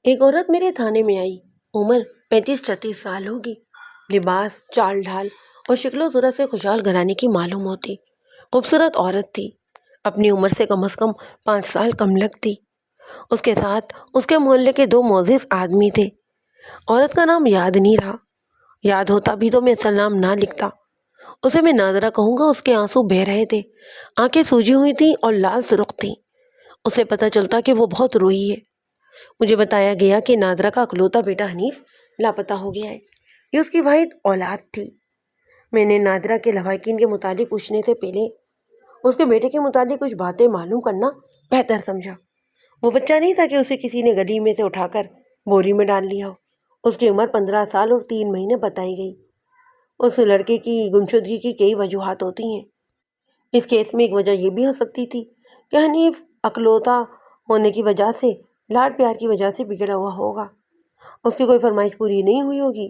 ایک عورت میرے تھانے میں آئی۔ عمر 35-36 سال ہوگی۔ لباس، چال ڈھال اور شکل و صورت سے خوشحال گھرانے کی معلوم ہوتی۔ خوبصورت عورت تھی۔ اپنی عمر سے کم از کم 5 سال کم لگتی۔ اس کے ساتھ اس کے محلے کے 2 معزز آدمی تھے۔ عورت کا نام یاد نہیں رہا۔ یاد ہوتا بھی تو میں اصل نام نہ لکھتا۔ اسے میں نادرہ کہوں گا۔ اس کے آنسو بہہ رہے تھے، آنکھیں سوجی ہوئی تھیں اور لال سرخ تھیں۔ اسے پتہ چلتا کہ وہ بہت روئی ہے۔ مجھے بتایا گیا کہ نادرہ کا اکلوتا بیٹا حنیف لاپتہ ہو گیا ہے۔ یہ اس کی واحد اولاد تھی۔ میں نے نادرہ کے لواحقین کے متعلق پوچھنے سے پہلے اس کے بیٹے کے متعلق کچھ باتیں معلوم کرنا بہتر سمجھا۔ وہ بچہ نہیں تھا کہ اسے کسی نے گلی میں سے اٹھا کر بوری میں ڈال لیا ہو۔ اس کی عمر 15 سال اور 3 مہینے بتائی گئی۔ اس لڑکے کی گمشدگی کی کئی وجوہات ہوتی ہیں۔ اس کیس میں ایک وجہ یہ بھی ہو سکتی تھی کہ حنیف اکلوتا ہونے کی وجہ سے، لاڈ پیار کی وجہ سے بگڑا ہوا ہوگا۔ اس کی کوئی فرمائش پوری نہیں ہوئی ہوگی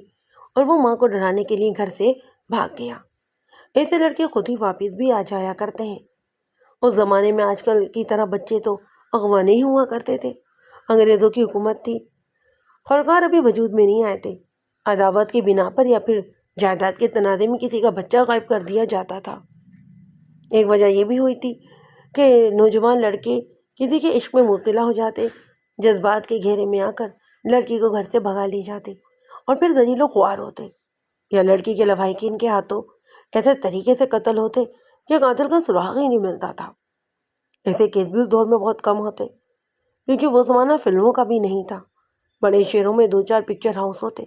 اور وہ ماں کو ڈرانے کے لیے گھر سے بھاگ گیا۔ ایسے لڑکے خود ہی واپس بھی آ جایا کرتے ہیں۔ اس زمانے میں آج کل کی طرح بچے تو اغوا نہیں ہوا کرتے تھے۔ انگریزوں کی حکومت تھی۔ خرگار ابھی وجود میں نہیں آئے تھے۔ عداوت کی بنا پر یا پھر جائیداد کے تنازع میں کسی کا بچہ غائب کر دیا جاتا تھا۔ ایک وجہ یہ بھی ہوئی تھی کہ نوجوان لڑکے کسی کے عشق میں مبتلا ہو جاتے، جذبات کے گھیرے میں آ کر لڑکی کو گھر سے بھگا لے جاتے اور پھر ذلیل و خوار ہوتے، یا لڑکی کے لواحقین کے ہاتھوں ایسے طریقے سے قتل ہوتے کہ قاتل کا سراغ ہی نہیں ملتا تھا۔ ایسے کیس بھی اس دور میں بہت کم ہوتے، کیونکہ وہ زمانہ فلموں کا بھی نہیں تھا۔ بڑے شہروں میں 2-4 پکچر ہاؤس ہوتے،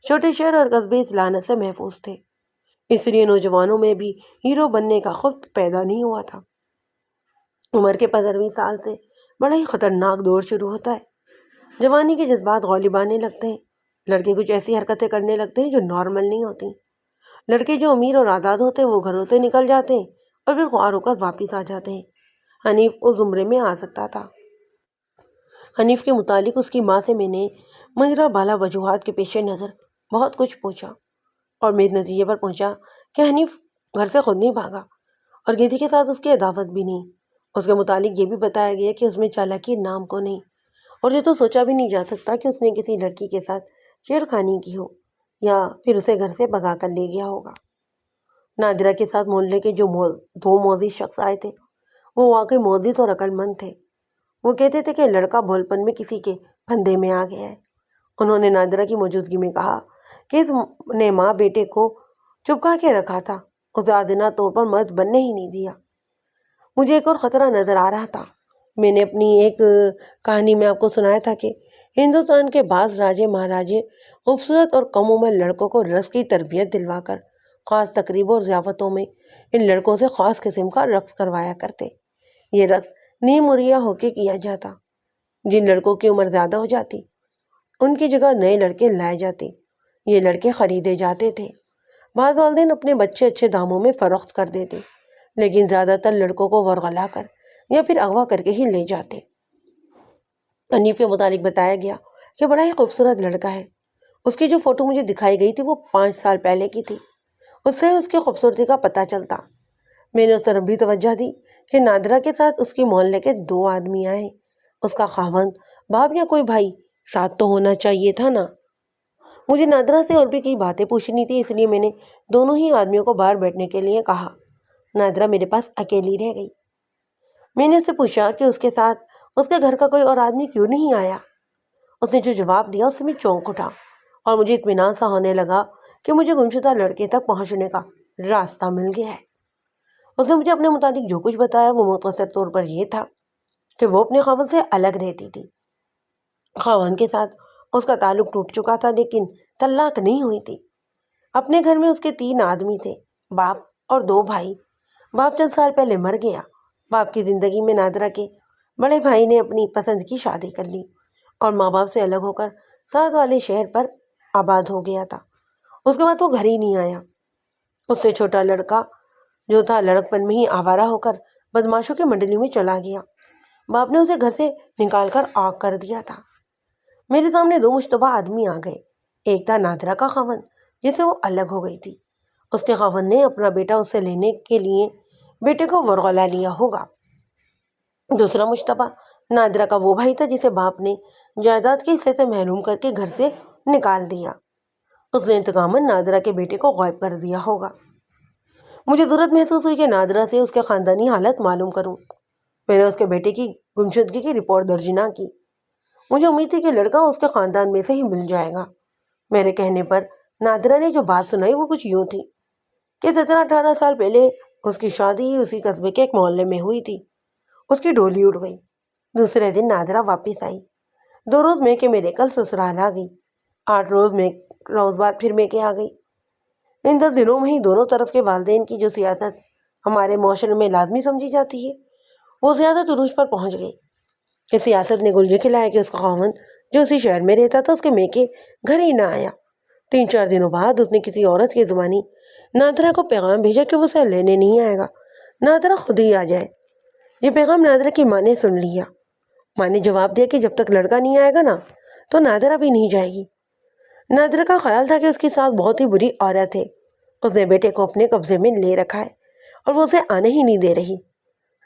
چھوٹے شہر اور قصبے اس لعنت سے محفوظ تھے۔ اس لیے نوجوانوں میں بھی ہیرو بننے کا خود پیدا نہیں ہوا تھا۔ عمر کے 15ویں سال سے بڑا ہی خطرناک دور شروع ہوتا ہے۔ جوانی کے جذبات غالب آنے لگتے ہیں۔ لڑکے کچھ ایسی حرکتیں کرنے لگتے ہیں جو نارمل نہیں ہوتی۔ لڑکے جو امیر اور آزاد ہوتے ہیں وہ گھروں سے نکل جاتے ہیں اور پھر خوار ہو کر واپس آ جاتے ہیں۔ حنیف اس زمرے میں آ سکتا تھا۔ حنیف کے متعلق اس کی ماں سے میں نے مجرا بالا وجوہات کے پیش نظر بہت کچھ پوچھا اور میں اس نتیجے پر پہنچا کہ حنیف گھر سے خود نہیں بھاگا اور کسی کے ساتھ اس کی عداوت بھی نہیں۔ اس کے متعلق یہ بھی بتایا گیا کہ اس میں چالاکی نام کو نہیں، اور یہ تو سوچا بھی نہیں جا سکتا کہ اس نے کسی لڑکی کے ساتھ چھیڑخانی کی ہو یا پھر اسے گھر سے بھگا کر لے گیا ہوگا۔ نادرہ کے ساتھ محلے کے جو 2 معزز شخص آئے تھے وہ واقعی معزز اور عقل مند تھے۔ وہ کہتے تھے کہ لڑکا بھولپن میں کسی کے پھندے میں آ گیا ہے۔ انہوں نے نادرہ کی موجودگی میں کہا کہ اس نے ماں بیٹے کو چپکا کے رکھا تھا، اسے آزادانہ طور پر مرد بننے ہی نہیں دیا۔ مجھے ایک اور خطرہ نظر آ رہا تھا۔ میں نے اپنی ایک کہانی میں آپ کو سنایا تھا کہ ہندوستان کے بعض راجے مہاراجے خوبصورت اور کم عمر لڑکوں کو رقص کی تربیت دلوا کر خاص تقریبوں اور ضیافتوں میں ان لڑکوں سے خاص قسم کا رقص کروایا کرتے۔ یہ رقص نیم مہیا ہو کے کیا جاتا۔ جن لڑکوں کی عمر زیادہ ہو جاتی ان کی جگہ نئے لڑکے لائے جاتے۔ یہ لڑکے خریدے جاتے تھے۔ بعض والدین اپنے بچے اچھے داموں میں فروخت کر دیتے، لیکن زیادہ تر لڑکوں کو ورغلا کر یا پھر اغوا کر کے ہی لے جاتے۔ حنیف کے متعلق بتایا گیا کہ بڑا ہی خوبصورت لڑکا ہے۔ اس کی جو فوٹو مجھے دکھائی گئی تھی وہ 5 سال پہلے کی تھی۔ اس سے اس کی خوبصورتی کا پتہ چلتا۔ میں نے اس طرف بھی توجہ دی کہ نادرہ کے ساتھ اس کی محلے کے 2 آدمی آئے۔ اس کا خاوند، باپ یا کوئی بھائی ساتھ تو ہونا چاہیے تھا نا۔ مجھے نادرہ سے اور بھی کئی باتیں پوچھنی تھی، اس لیے میں نے دونوں ہی آدمیوں کو باہر بیٹھنے کے لیے کہا۔ نادرہ میرے پاس اکیلی رہ گئی۔ میں نے اس سے پوچھا کہ اس کے ساتھ اس کے گھر کا کوئی اور آدمی کیوں نہیں آیا۔ اس نے جو جواب دیا اس سے میں چونک اٹھا اور مجھے اطمینان سا ہونے لگا کہ مجھے گمشدہ لڑکے تک پہنچنے کا راستہ مل گیا ہے۔ اس نے مجھے اپنے متعلق جو کچھ بتایا وہ مختصر طور پر یہ تھا کہ وہ اپنے خاوند سے الگ رہتی تھی۔ خاوند کے ساتھ اس کا تعلق ٹوٹ چکا تھا لیکن طلاق نہیں ہوئی تھی۔ اپنے گھر میں اس کے 3 آدمی تھے، باپ اور 2 بھائی۔ باپ چند سال پہلے مر گیا۔ باپ کی زندگی میں نادرہ کے بڑے بھائی نے اپنی پسند کی شادی کر لی اور ماں باپ سے الگ ہو کر ساتھ والے شہر پر آباد ہو گیا تھا۔ اس کے بعد وہ گھر ہی نہیں آیا۔ اس سے چھوٹا لڑکا جو تھا لڑکپن میں ہی آوارہ ہو کر بدماشوں کی منڈلی میں چلا گیا۔ باپ نے اسے گھر سے نکال کر آگ کر دیا تھا۔ میرے سامنے 2 مشتبہ آدمی آ گئے۔ ایک تھا نادرہ کا خاوند جس سے وہ الگ ہو گئی تھی۔ اس کے خاوند نے اپنا بیٹا اس سے لینے کے لیے بیٹے کو ورغلا لیا ہوگا۔ دوسرا مشتبہ نادرہ کا وہ بھائی تھا جسے باپ نے جائیداد کے حصے سے محروم کر کے گھر سے نکال دیا۔ اس نے انتقاماً نادرہ کے بیٹے کو غائب کر دیا ہوگا۔ مجھے ضرورت محسوس ہوئی کہ نادرہ سے اس کے خاندانی حالت معلوم کروں۔ میں نے اس کے بیٹے کی گمشدگی کی رپورٹ درج نہ کی۔ مجھے امید تھی کہ لڑکا اس کے خاندان میں سے ہی مل جائے گا۔ میرے کہنے پر نادرہ نے جو بات سنائی وہ کچھ یوں تھی کہ 17-18 سال پہلے اس کی شادی اسی قصبے کے ایک محلے میں ہوئی تھی۔ اس کی ڈولی اڑ گئی۔ دوسرے دن نادرہ واپس آئی۔ 2 روز میں کے میرے کل سسرال آ گئی۔ 8 روز بعد پھر میں کے آ گئی۔ ان 10 دنوں میں ہی دونوں طرف کے والدین کی جو سیاست ہمارے معاشرے میں لازمی سمجھی جاتی ہے وہ سیاست عروج پر پہنچ گئی۔ اس سیاست نے گلجے کھلایا کہ اس کا خاوند جو اسی شہر میں رہتا تھا اس کے میکے گھر ہی نہ آیا۔ 3-4 دنوں بعد اس نے کسی عورت کی زبانی نادرہ کو پیغام بھیجا کہ وہ اسے لینے نہیں آئے گا، نادرہ خود ہی آ جائے۔ یہ پیغام نادرہ کی ماں نے سن لیا۔ ماں نے جواب دیا کہ جب تک لڑکا نہیں آئے گا نا تو نادرہ بھی نہیں جائے گی۔ نادرہ کا خیال تھا کہ اس کی ساس بہت ہی بری عورت ہے، اس نے بیٹے کو اپنے قبضے میں لے رکھا ہے اور وہ اسے آنے ہی نہیں دے رہی۔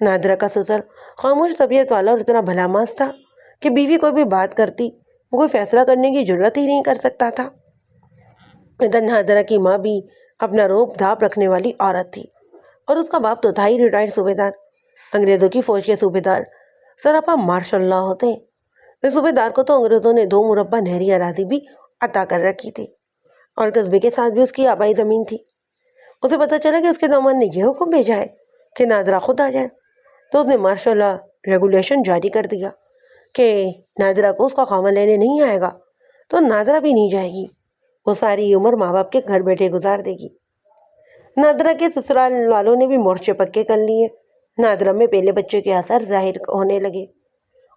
نادرہ کا سسر خاموش طبیعت والا اور اتنا بھلا ماس تھا کہ بیوی کوئی بھی بات کرتی وہ کوئی فیصلہ کرنے کی جرت ہی نہیں کر سکتا تھا۔ ادھر نادرہ کی ماں بھی اپنا روب دھاپ رکھنے والی عورت تھی اور اس کا باپ تو تھا ہی ریٹائرڈ صوبے دار، انگریزوں کی فوج کے صوبے دار سراپا مارشل لا ہوتے ہیں۔ اس صوبے دار کو تو انگریزوں نے 2 مربع نہری اراضی بھی عطا کر رکھی تھی اور قصبے کے ساتھ بھی اس کی آبائی زمین تھی۔ اسے پتہ چلا کہ اس کے داماد نے یہ حکم بھیجا ہے کہ نادرہ خود آ جائے تو اس نے مارشل لا ریگولیشن جاری کر دیا کہ نادرہ کو اس کا خاوند لینے نہیں آئے گا تو نادرہ بھی نہیں جائے گی، وہ ساری عمر ماں باپ کے گھر بیٹھے گزار دے گی۔ نادرہ کے سسرال والوں نے بھی مورچے پکے کر لیے۔ نادرہ میں پہلے بچے کے اثر ظاہر ہونے لگے۔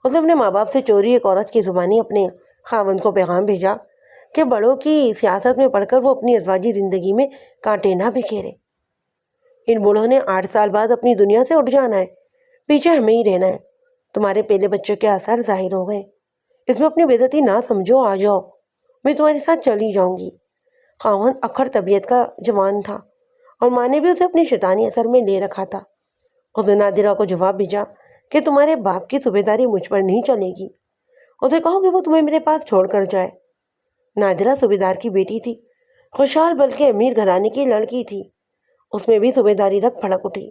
اس نے اپنے ماں باپ سے چوری ایک عورت کی زبانی اپنے خاوند کو پیغام بھیجا کہ بڑوں کی سیاست میں پڑھ کر وہ اپنی ازواجی زندگی میں کانٹے نہ بکھیرے۔ ان بوڑھوں نے 8 سال بعد اپنی دنیا سے اٹھ جانا ہے، پیچھے ہمیں ہی رہنا ہے۔ تمہارے پہلے بچے کے آثار ظاہر ہو گئے، اس میں اپنی بے عزتی نہ سمجھو، آ جاؤ، میں تمہارے ساتھ چلی جاؤں گی۔ خاوند اکھڑ طبیعت کا جوان تھا اور ماں نے بھی اسے اپنے شیطانی اثر میں لے رکھا تھا۔ اس نے نادرہ کو جواب بھیجا کہ تمہارے باپ کی صوبیداری مجھ پر نہیں چلے گی، اسے کہو کہ وہ تمہیں میرے پاس چھوڑ کر جائے۔ نادرہ صوبیدار کی بیٹی تھی، خوشحال بلکہ امیر گھرانے کی لڑکی تھی، اس میں بھی صوبیداری رگ پھڑک اٹھی۔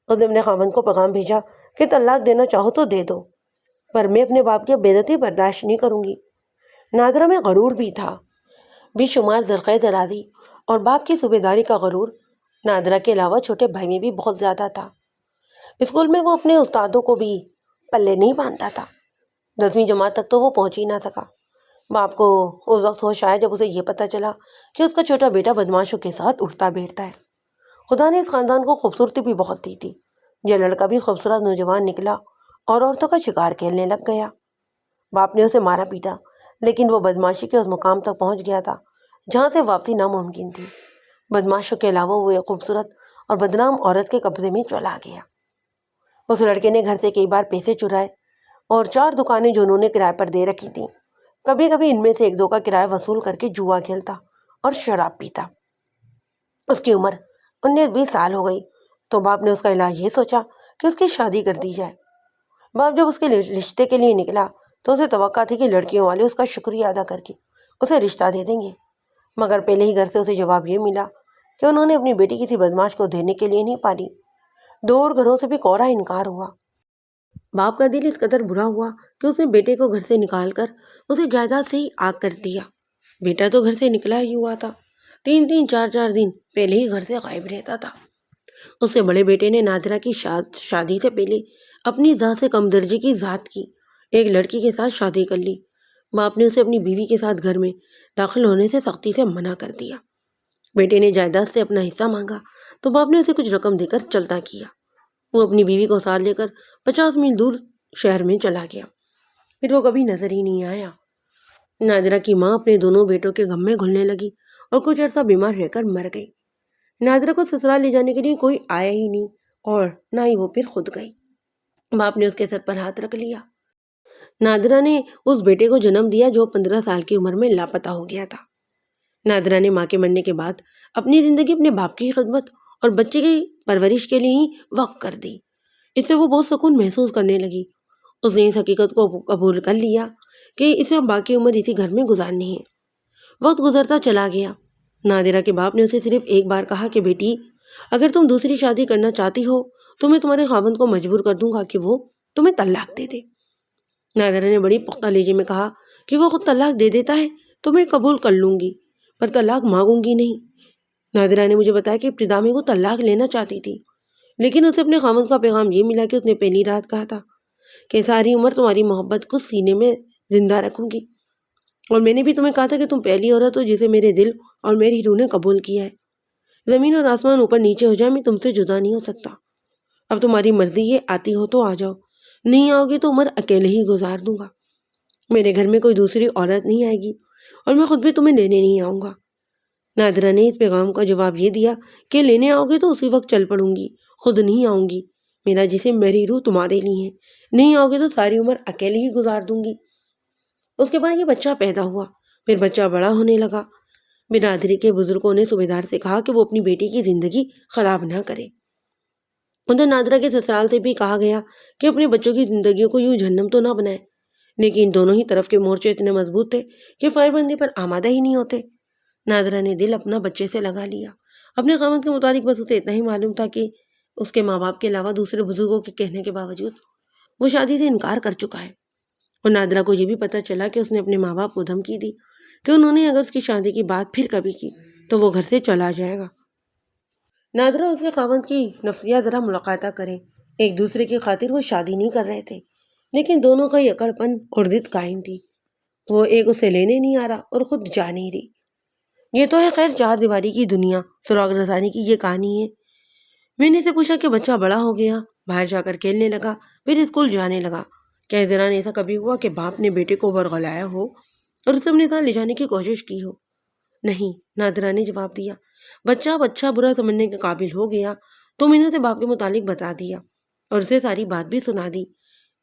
اس نے اپنے خاوند کو پیغام بھیجا کہ طلاق دینا چاہو تو دے دو، پر میں اپنے باپ کی بے عزتی برداشت نہیں کروں گی۔ نادرہ میں غرور بھی تھا، بے شمار زرخیز اراضی اور باپ کی صوبیداری کا غرور نادرہ کے علاوہ چھوٹے بھائی میں بھی بہت زیادہ تھا۔ اسکول میں وہ اپنے استادوں کو بھی پلے نہیں باندھتا تھا۔ 10ویں جماعت تک تو وہ پہنچ ہی نہ سکا۔ باپ کو اس وقت ہوش آیا جب اسے یہ پتہ چلا کہ اس کا چھوٹا بیٹا بدماشوں کے ساتھ اٹھتا بیٹھتا ہے۔ خدا نے اس خاندان کو خوبصورتی بھی بہت دی تھی۔ یہ لڑکا بھی خوبصورت نوجوان نکلا اور عورتوں کا شکار کھیلنے لگ گیا۔ باپ نے اسے مارا پیٹا، لیکن وہ بدماشی کے اس مقام تک پہنچ گیا تھا جہاں سے واپسی ناممکن تھی۔ بدماشوں کے علاوہ وہ ایک خوبصورت اور بدنام عورت کے قبضے میں چلا گیا۔ اس لڑکے نے گھر سے کئی بار پیسے چرائے اور 4 دکانیں جو انہوں نے کرائے پر دے رکھی تھیں، کبھی کبھی ان میں سے 1-2 کا کرایہ وصول کر کے جوا کھیلتا اور شراب پیتا۔ اس کی عمر 19-20 سال ہو گئی تو باپ نے اس کا علاج یہ سوچا کہ اس کی شادی کر دی جائے۔ باپ جب اس کے رشتے کے لیے نکلا تو اسے توقع تھی کہ لڑکیوں والے اس کا شکریہ ادا کر کے اسے رشتہ دے دیں گے، مگر پہلے ہی گھر سے اسے جواب یہ ملا کہ انہوں نے اپنی بیٹی کسی بدماش کو دینے کے لیے نہیں پالی۔ 2 اور گھروں سے بھی کوڑا انکار ہوا۔ باپ کا دل اس قدر برا ہوا کہ اس نے بیٹے کو گھر سے نکال کر اسے جائیداد سے ہی آگ کر دیا۔ بیٹا تو گھر سے نکلا ہی ہوا تھا، 3-3 4-4 دن پہلے ہی گھر سے غائب رہتا تھا۔ اس سے بڑے بیٹے نے نادرہ کی شادی سے پہلے اپنی ذات سے کم درجے کی ذات کی ایک لڑکی کے ساتھ شادی کر لی۔ باپ نے اسے اپنی بیوی کے ساتھ گھر میں داخل ہونے سے سختی سے منع کر دیا۔ بیٹے نے جائیداد سے اپنا حصہ مانگا تو باپ نے اسے کچھ رقم دے کر چلتا کیا۔ وہ اپنی بیوی کو ساتھ لے کر 50 میل دور شہر میں چلا گیا، پھر وہ کبھی نظر ہی نہیں آیا۔ نادرہ کی ماں اپنے دونوں بیٹوں کے غم میں گھلنے لگی اور کچھ عرصہ بیمار رہ کر مر گئی۔ نادرہ کو سسرال لے جانے کے لیے کوئی آیا ہی نہیں اور نہ ہی وہ پھر خود گئی۔ باپ نے اس کے سر پر ہاتھ رکھ لیا۔ نادرہ نے اس بیٹے کو جنم دیا جو 15 سال کی عمر میں لاپتہ ہو گیا تھا۔ نادرہ نے ماں کے مرنے کے بعد اپنی زندگی اپنے باپ کی خدمت اور بچے کی پرورش کے لیے ہی وقف کر دی۔ اس سے وہ بہت سکون محسوس کرنے لگی اس نے اس حقیقت کو قبول کر لیا کہ اسے اب باقی عمر اسی گھر میں گزارنی ہے۔ وقت گزرتا چلا گیا۔ نادرہ کے باپ نے اسے صرف ایک بار کہا کہ بیٹی، اگر تم دوسری شادی کرنا چاہتی ہو تو میں تمہارے خاوند کو مجبور کر دوں گا کہ وہ تمہیں طلاق دے دے۔ نادرہ نے بڑی پختہ لہجے میں کہا کہ وہ خود طلاق دے دیتا ہے تو میں قبول کر لوں گی، پر طلاق مانگوں گی نہیں۔ نادرہ نے مجھے بتایا کہ ابتدا میں وہ طلاق لینا چاہتی تھی، لیکن اسے اپنے خاوند کا پیغام یہ ملا کہ اس نے پہلی رات کہا تھا کہ ساری عمر تمہاری محبت کو سینے میں زندہ رکھوں گی، اور میں نے بھی تمہیں کہا تھا کہ تم پہلی عورت ہو جسے میرے دل اور میری روح نے قبول کیا ہے۔ زمین اور آسمان اوپر نیچے ہو جائے، میں تم سے جدا نہیں ہو سکتا۔ اب تمہاری مرضی ہے، آتی ہو تو آ جاؤ، نہیں آؤ گی تو عمر اکیلے ہی گزار دوں گا۔ میرے گھر میں کوئی دوسری عورت نہیں آئے گی اور میں خود بھی تمہیں لینے نہیں آؤں گا۔ نادرہ نے اس پیغام کا جواب یہ دیا کہ لینے آؤ گے تو اسی وقت چل پڑوں گی، خود نہیں آؤں گی۔ میرا جسم میری روح تمہارے لیے ہے، نہیں آؤ گے تو ساری عمر اکیلے ہی گزار دوں گی۔ اس کے بعد یہ بچہ پیدا ہوا، پھر بچہ بڑا ہونے لگا۔ برادری کے بزرگوں نے صوبیدار سے کہا کہ وہ اپنی بیٹی کی زندگی خراب نہ کرے۔ ادھر نادرہ کے سسرال سے بھی کہا گیا کہ اپنے بچوں کی زندگیوں کو یوں جہنم تو نہ بنائے، لیکن دونوں ہی طرف کے مورچے اتنے مضبوط تھے کہ فائر بندی پر آمادہ ہی نہیں ہوتے۔ نادرہ نے دل اپنا بچے سے لگا لیا۔ اپنے خاوند کے متعلق بس اسے اتنا ہی معلوم تھا کہ اس کے ماں باپ کے علاوہ دوسرے بزرگوں کے کہنے کے باوجود وہ شادی سے انکار کر چکا ہے، اور نادرہ کو یہ بھی پتہ چلا کہ اس نے اپنے ماں باپ کو دھمکی دی کہ انہوں نے اگر اس کی شادی کی بات پھر کبھی کی تو وہ گھر سے چلا جائے گا۔ نادرہ اس کے خاوند کی نفسیات ذرا ملاقاتہ کریں، ایک دوسرے کی خاطر وہ شادی نہیں کر رہے تھے، لیکن دونوں کا یکڑ پن اور ضد قائم تھی۔ وہ ایک اسے لینے نہیں آ رہا اور خود جا نہیں رہی۔ یہ تو ہے خیر چار دیواری کی دنیا، سراغ رسانی کی یہ کہانی ہے۔ میں نے اسے پوچھا کہ بچہ بڑا ہو گیا، باہر جا کر کھیلنے لگا، پھر اسکول جانے لگا، کیا اس دوران ایسا کبھی ہوا کہ باپ نے بیٹے کو ورغلایا ہو اور اسے اپنے ساتھ لے جانے کی کوشش کی ہو؟ نہیں، نادرہ نے جواب دیا۔ بچہ برا سمجھنے کے قابل ہو گیا تو میں نے اسے باپ کے متعلق بتا دیا اور اسے ساری بات بھی سنا دی۔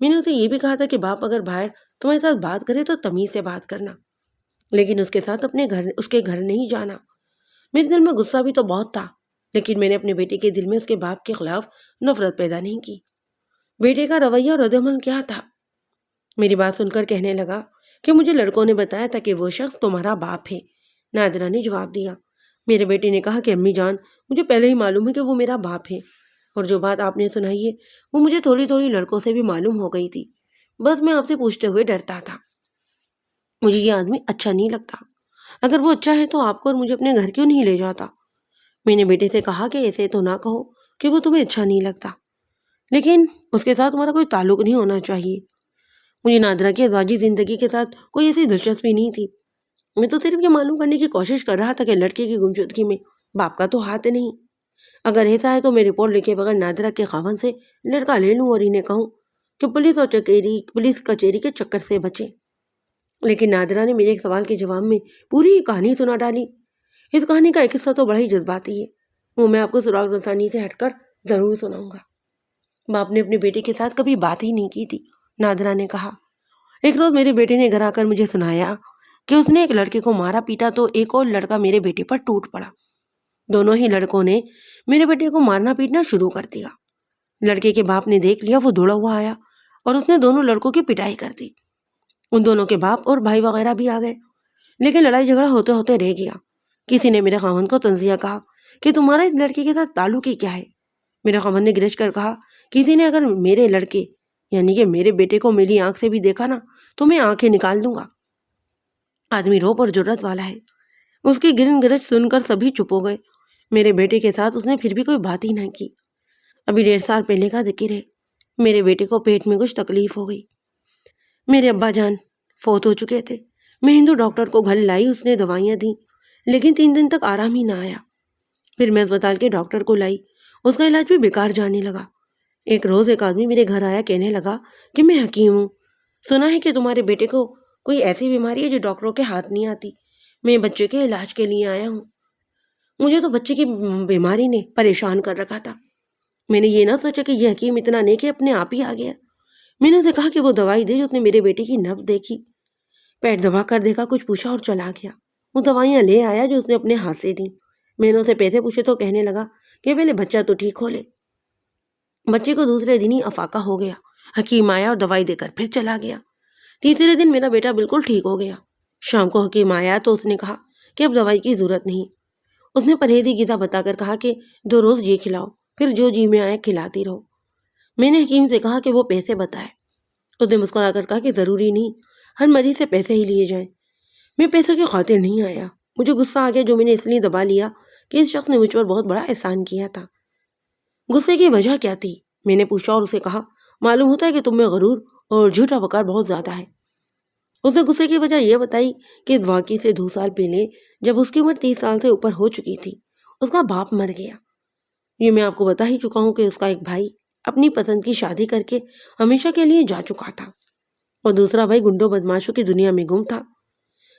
میں نے اسے یہ بھی کہا تھا کہ باپ اگر باہر تمہارے ساتھ بات کرے تو تمیز سے بات کرنا، لیکن اس کے ساتھ اس کے گھر نہیں جانا۔ میرے دل میں غصہ بھی تو بہت تھا، لیکن میں نے اپنے بیٹے کے دل میں اس کے باپ کے خلاف نفرت پیدا نہیں کی۔ بیٹے کا رویہ اور رد عمل کیا تھا؟ میری بات سن کر کہنے لگا کہ مجھے لڑکوں نے بتایا تھا کہ وہ شخص تمہارا باپ ہے۔ نادرہ نے جواب دیا۔ میرے بیٹے نے کہا کہ امی جان، مجھے پہلے ہی معلوم ہے کہ وہ میرا باپ ہے، اور جو بات آپ نے سنائی ہے وہ مجھے تھوڑی تھوڑی لڑکوں سے بھی معلوم ہو گئی تھی، بس میں آپ سے پوچھتے ہوئے ڈرتا تھا۔ مجھے یہ آدمی اچھا نہیں لگتا، اگر وہ اچھا ہے تو آپ کو اور مجھے اپنے گھر کیوں نہیں لے جاتا؟ میں نے بیٹے سے کہا کہ ایسے تو نہ کہو کہ وہ تمہیں اچھا نہیں لگتا، لیکن اس کے ساتھ تمہارا کوئی تعلق نہیں ہونا چاہیے۔ مجھے نادرہ کی ازواجی زندگی کے ساتھ کوئی ایسی دلچسپی نہیں تھی، میں تو صرف یہ معلوم کرنے کی کوشش کر رہا تھا کہ لڑکے کی گمشدگی میں باپ کا تو ہاتھ نہیں۔ اگر ایسا ہے تو میں رپورٹ لکھے بغیر نادرہ کے خاوند سے لڑکا لے لوں اور انہیں کہوں کہ پولیس کچہری کے چکر سے بچیں۔ لیکن نادرہ نے میرے ایک سوال کے جواب میں پوری کہانی سنا ڈالی۔ اس کہانی کا ایک حصہ تو بڑا ہی جذباتی ہے، وہ میں آپ کو سراغ رسانی سے ہٹ کر ضرور سناؤں گا۔ باپ نے اپنے بیٹے کے ساتھ کبھی بات ہی نہیں کی تھی، نادرہ نے کہا۔ ایک روز میرے بیٹے نے گھر آ کر مجھے سنایا کہ اس نے ایک لڑکے کو مارا پیٹا تو ایک اور لڑکا میرے بیٹے پر ٹوٹ پڑا۔ دونوں ہی لڑکوں نے میرے بیٹے کو مارنا پیٹنا شروع کر دیا۔ لڑکے کے باپ نے دیکھ لیا، وہ دوڑا ہوا آیا اور اس نے دونوں لڑکوں کی پٹائی کر دی۔ ان دونوں کے باپ اور بھائی وغیرہ بھی آ گئے، لیکن لڑائی جھگڑا ہوتے ہوتے رہ گیا۔ کسی نے میرے خاوند کو تنزیہ کہا کہ تمہارا اس لڑکے کے ساتھ تعلق ہی کیا ہے؟ میرے خاوند نے گرج کر کہا، کسی نے اگر میرے لڑکے یعنی کہ میرے بیٹے کو میری آنکھ سے بھی دیکھا نا تو میں آنکھیں نکال دوں گا۔ آدمی روب اور جرت والا ہے۔ اس کی گرن گرج سن کر سبھی چپ ہو گئے۔ میرے بیٹے کے ساتھ اس نے پھر بھی کوئی بات ہی نہ کی۔ ابھی 1.5 سال پہلے کا ذکر ہے، میرے بیٹے کو پیٹ میں کچھ تکلیف ہو گئی۔ میرے ابا جان فوت ہو چکے تھے۔ میں ہندو ڈاکٹر کو گھر لائی، اس نے دوائیاں دیں، لیکن 3 دن تک آرام ہی نہ آیا۔ پھر میں اسپتال کے ڈاکٹر کو لائی، اس کا علاج بھی بیکار جانے لگا۔ ایک روز ایک آدمی میرے گھر آیا، کہنے لگا کہ میں حکیم ہوں، سنا ہے کہ تمہارے بیٹے کو کوئی ایسی بیماری ہے جو ڈاکٹروں کے ہاتھ نہیں آتی، میں بچے کے علاج کے لیے آیا ہوں۔ مجھے تو بچے کی بیماری نے پریشان کر رکھا تھا۔ میں نے یہ نہ سوچا کہ یہ حکیم اتنا نیک ہے، اپنے آپ ہی آ گیا۔ میں نے اسے کہا کہ وہ دوائی دے جو اس نے میرے بیٹے کی نبض دیکھی، پیٹ دبا کر دیکھا، کچھ پوچھا اور چلا گیا۔ وہ دوائیاں لے آیا جو اس نے اپنے ہاتھ سے دیں۔ میں نے اسے پیسے پوچھے تو کہنے لگا کہ پہلے بچہ تو ٹھیک ہو لے۔ بچے کو دوسرے دن ہی افاقہ ہو گیا حکیم آیا اور دوائی دے کر پھر چلا گیا۔ تیسرے دن میرا بیٹا بالکل ٹھیک ہو گیا۔ شام کو حکیم آیا تو اس نے کہا کہ اب دوائی کی ضرورت نہیں۔ اس نے پرہیزی غذا بتا کر کہا کہ 2 روز یہ کھلاؤ، پھر جو جی میں آئے کھلاتی رہو۔ میں نے حکیم سے کہا کہ وہ پیسے بتائے۔ اس نے مسکرا کر کہا کہ ضروری نہیں، ہر مریض سے پیسے ہی لیے جائیں۔ میں پیسوں کی خاطر نہیں آیا، مجھے غصہ آ گیا جو میں نے اس لیے دبا لیا کہ اس شخص نے مجھ پر بہت بڑا احسان کیا تھا۔ غصے کی وجہ کیا تھی؟ میں نے پوچھا اور اسے کہا معلوم ہوتا ہے کہ تم میں غرور اور جھوٹا وقار بہت زیادہ ہے۔ اس نے غصے کی وجہ یہ بتائی کہ اس واقعے سے 2 سال پہلے جب اس کی عمر 30 سال سے اوپر ہو چکی تھی، اس کا باپ مر گیا۔ یہ میں آپ کو بتا ہی چکا ہوں کہ اس کا ایک بھائی اپنی پسند کی شادی کر کے ہمیشہ کے لیے جا چکا تھا اور دوسرا بھائی گنڈوں بدماشوں کی دنیا میں گم تھا۔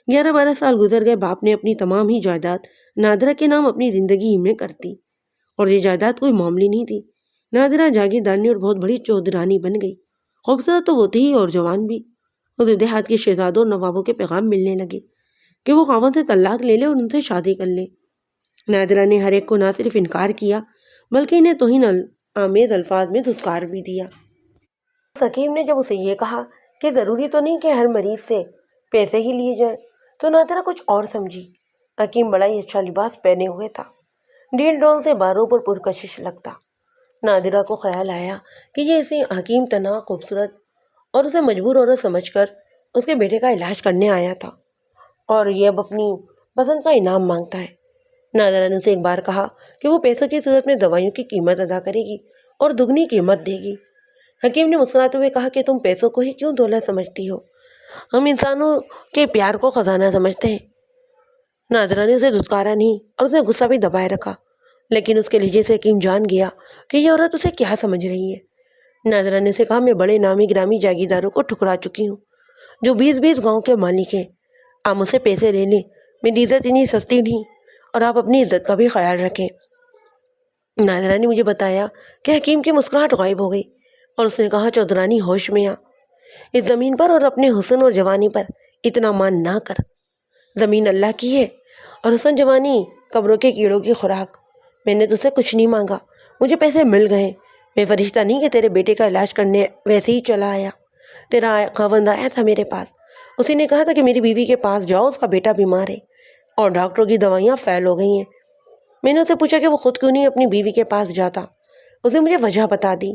11-12 سال گزر گئے، باپ نے اپنی تمام ہی جائیداد نادرہ کے نام اپنی زندگی میں کر دی، اور یہ جائیداد کوئی معمولی نہیں تھی۔ نادرہ جاگیردارنی اور بہت بڑی چودرانی بن گئی۔ خوبصورت تو وہ تھی اور جوان بھی۔ اسے دیہات کے شہزادوں اور نوابوں کے پیغام ملنے لگے کہ وہ خاوند سے طلاق لے لے اور ان سے شادی کر لے۔ نادرہ نے ہر ایک کو نہ صرف انکار کیا بلکہ انہیں توہین آمیز الفاظ میں دھتکار بھی دیا۔ حکیم نے جب اسے یہ کہا کہ ضروری تو نہیں کہ ہر مریض سے پیسے ہی لیے جائیں تو نادرہ کچھ اور سمجھی۔ حکیم بڑا ہی اچھا لباس پہنے ہوئے تھا، ڈیل ڈول سے باروں پر پرکشش لگتا۔ نادرہ کو خیال آیا کہ یہ اسے حکیم تنہا، خوبصورت اور اسے مجبور عورت سمجھ کر اس کے بیٹے کا علاج کرنے آیا تھا، اور یہ اب اپنی پسند کا انعام مانگتا ہے۔ نادرہ نے اسے ایک بار کہا کہ وہ پیسوں کی صورت میں دوائیوں کی قیمت ادا کرے گی اور دگنی قیمت دے گی۔ حکیم نے مسکراتے ہوئے کہا کہ تم پیسوں کو ہی کیوں دولت سمجھتی ہو؟ ہم انسانوں کے پیار کو خزانہ سمجھتے ہیں۔ نادرہ نے اسے دھتکارا نہیں اور اس نے غصہ بھی دبائے رکھا، لیکن اس کے لہجے سے حکیم جان گیا کہ یہ عورت اسے کیا سمجھ رہی ہے۔ نادرہ نے اسے کہا میں بڑے نامی گرامی جاگیرداروں کو ٹھکرا چکی ہوں جو 20-20 گاؤں کے مالک ہیں۔ آپ مجھ سے پیسے لے لیں، میری عزت اتنی سستی نہیں، اور آپ اپنی عزت کا بھی خیال رکھیں۔ نادرہ نے مجھے بتایا کہ حکیم کی مسکراہٹ غائب ہو گئی اور اس نے کہا چودرانی ہوش میں آ، اس زمین پر اور اپنے حسن اور جوانی پر اتنا مان نہ کر۔ زمین اللہ کی ہے اور حسن جوانی قبروں کے کیڑوں کی خوراک۔ میں نے تجھ سے کچھ نہیں مانگا، مجھے پیسے مل گئے۔ میں فرشتہ نہیں کہ تیرے بیٹے کا علاج کرنے ویسے ہی چلا آیا۔ تیرا خاوند آیا تھا میرے پاس، اسی نے کہا تھا کہ میری بیوی کے پاس جاؤ، اس کا بیٹا بیمار ہے اور ڈاکٹروں کی دوائیاں فیل ہو گئی ہیں۔ میں نے اسے پوچھا کہ وہ خود کیوں نہیں اپنی بیوی کے پاس جاتا۔ اس نے مجھے وجہ بتا دی۔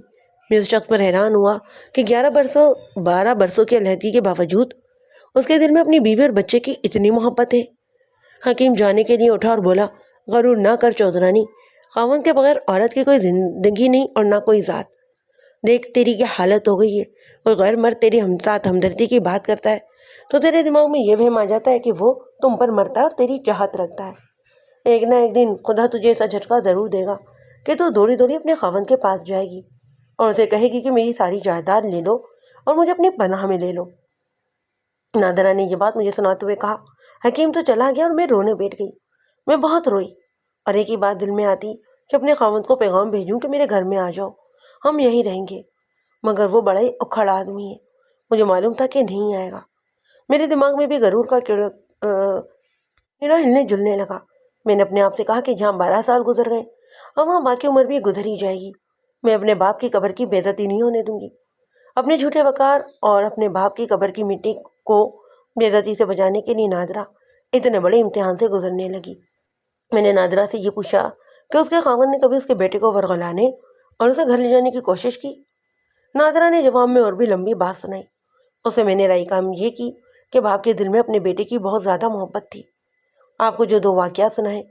میں اس شخص پر حیران ہوا کہ 12 برسوں کی علیحدگی کے باوجود اس کے دل میں اپنی بیوی اور بچے کی اتنی محبت ہے۔ حکیم جانے کے لیے اٹھا اور بولا غرور نہ کر چودرانی، خاوند کے بغیر عورت کی کوئی زندگی نہیں اور نہ کوئی ذات۔ دیکھ تیری کیا حالت ہو گئی ہے، کوئی غیر مرد تیری ساتھ ہمدردی کی بات کرتا ہے تو تیرے دماغ میں یہ وہم آ جاتا ہے کہ وہ تم پر مرتا ہے اور تیری چاہت رکھتا ہے۔ ایک نہ ایک دن خدا تجھے ایسا جھٹکا ضرور دے گا کہ تو دوڑی دوڑی اپنے خاوند کے پاس جائے گی اور اسے کہے گی کہ میری ساری جائیداد لے لو اور مجھے اپنی پناہ میں لے لو۔ نادرہ نے یہ بات مجھے سناتے ہوئے کہا حکیم تو چلا گیا اور میں رونے بیٹھ گئی۔ میں بہت روئی اور ایک ہی بات دل میں آتی کہ اپنے خاوند کو پیغام بھیجوں کہ میرے گھر میں آ جاؤ، ہم یہیں رہیں گے، مگر وہ بڑا ہی اکھڑ آدمی ہے، مجھے معلوم تھا کہ نہیں آئے گا۔ میرے دماغ میں بھی غرور کا کیڑا ہلنے جلنے لگا۔ میں نے اپنے آپ سے کہا کہ جہاں 12 سال گزر گئے اب وہاں باقی عمر بھی گزر ہی جائے گی۔ میں اپنے باپ کی قبر کی بے عزتی نہیں ہونے دوں گی۔ اپنے جھوٹے وقار اور اپنے باپ کی قبر کی مٹی کو بے عزتی سے بچانے کے لیے نادرہ اتنے بڑے امتحان سے گزرنے لگی۔ میں نے نادرہ سے یہ پوچھا کہ اس کے خاوند نے کبھی اس کے بیٹے کو ورغلانے اور اسے گھر لے جانے کی کوشش کی؟ نادرہ نے جواب میں اور بھی لمبی بات سنائی۔ اسے میں نے رائے کام یہ کی کہ باپ کے دل میں اپنے بیٹے کی بہت زیادہ محبت تھی۔ آپ کو جو 2 واقعات سنائے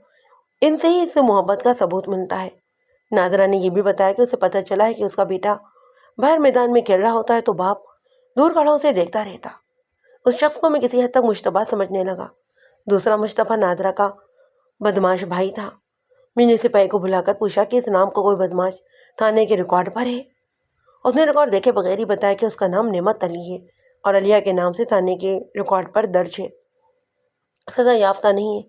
ان سے ہی اس سے محبت کا ثبوت ملتا ہے۔ نادرہ نے یہ بھی بتایا کہ اسے پتہ چلا ہے کہ اس کا بیٹا باہر میدان میں کھیل رہا ہوتا ہے تو باپ دور کھڑا اسے دیکھتا رہتا۔ اس شخص کو میں کسی حد تک مشتبہ سمجھنے لگا۔ دوسرا مشتبہ نادرہ کا بدماش بھائی تھا۔ میں نے سپاہی کو بلا کر پوچھا کہ اس نام کو کوئی بدماش تھانے کے ریکارڈ پر ہے؟ اس نے ریکارڈ دیکھے بغیر ہی بتایا کہ اس کا نام نعمت علی ہے اور علیہ کے نام سے تھانے کے ریکارڈ پر درج ہے۔ سزا یافتہ نہیں ہے،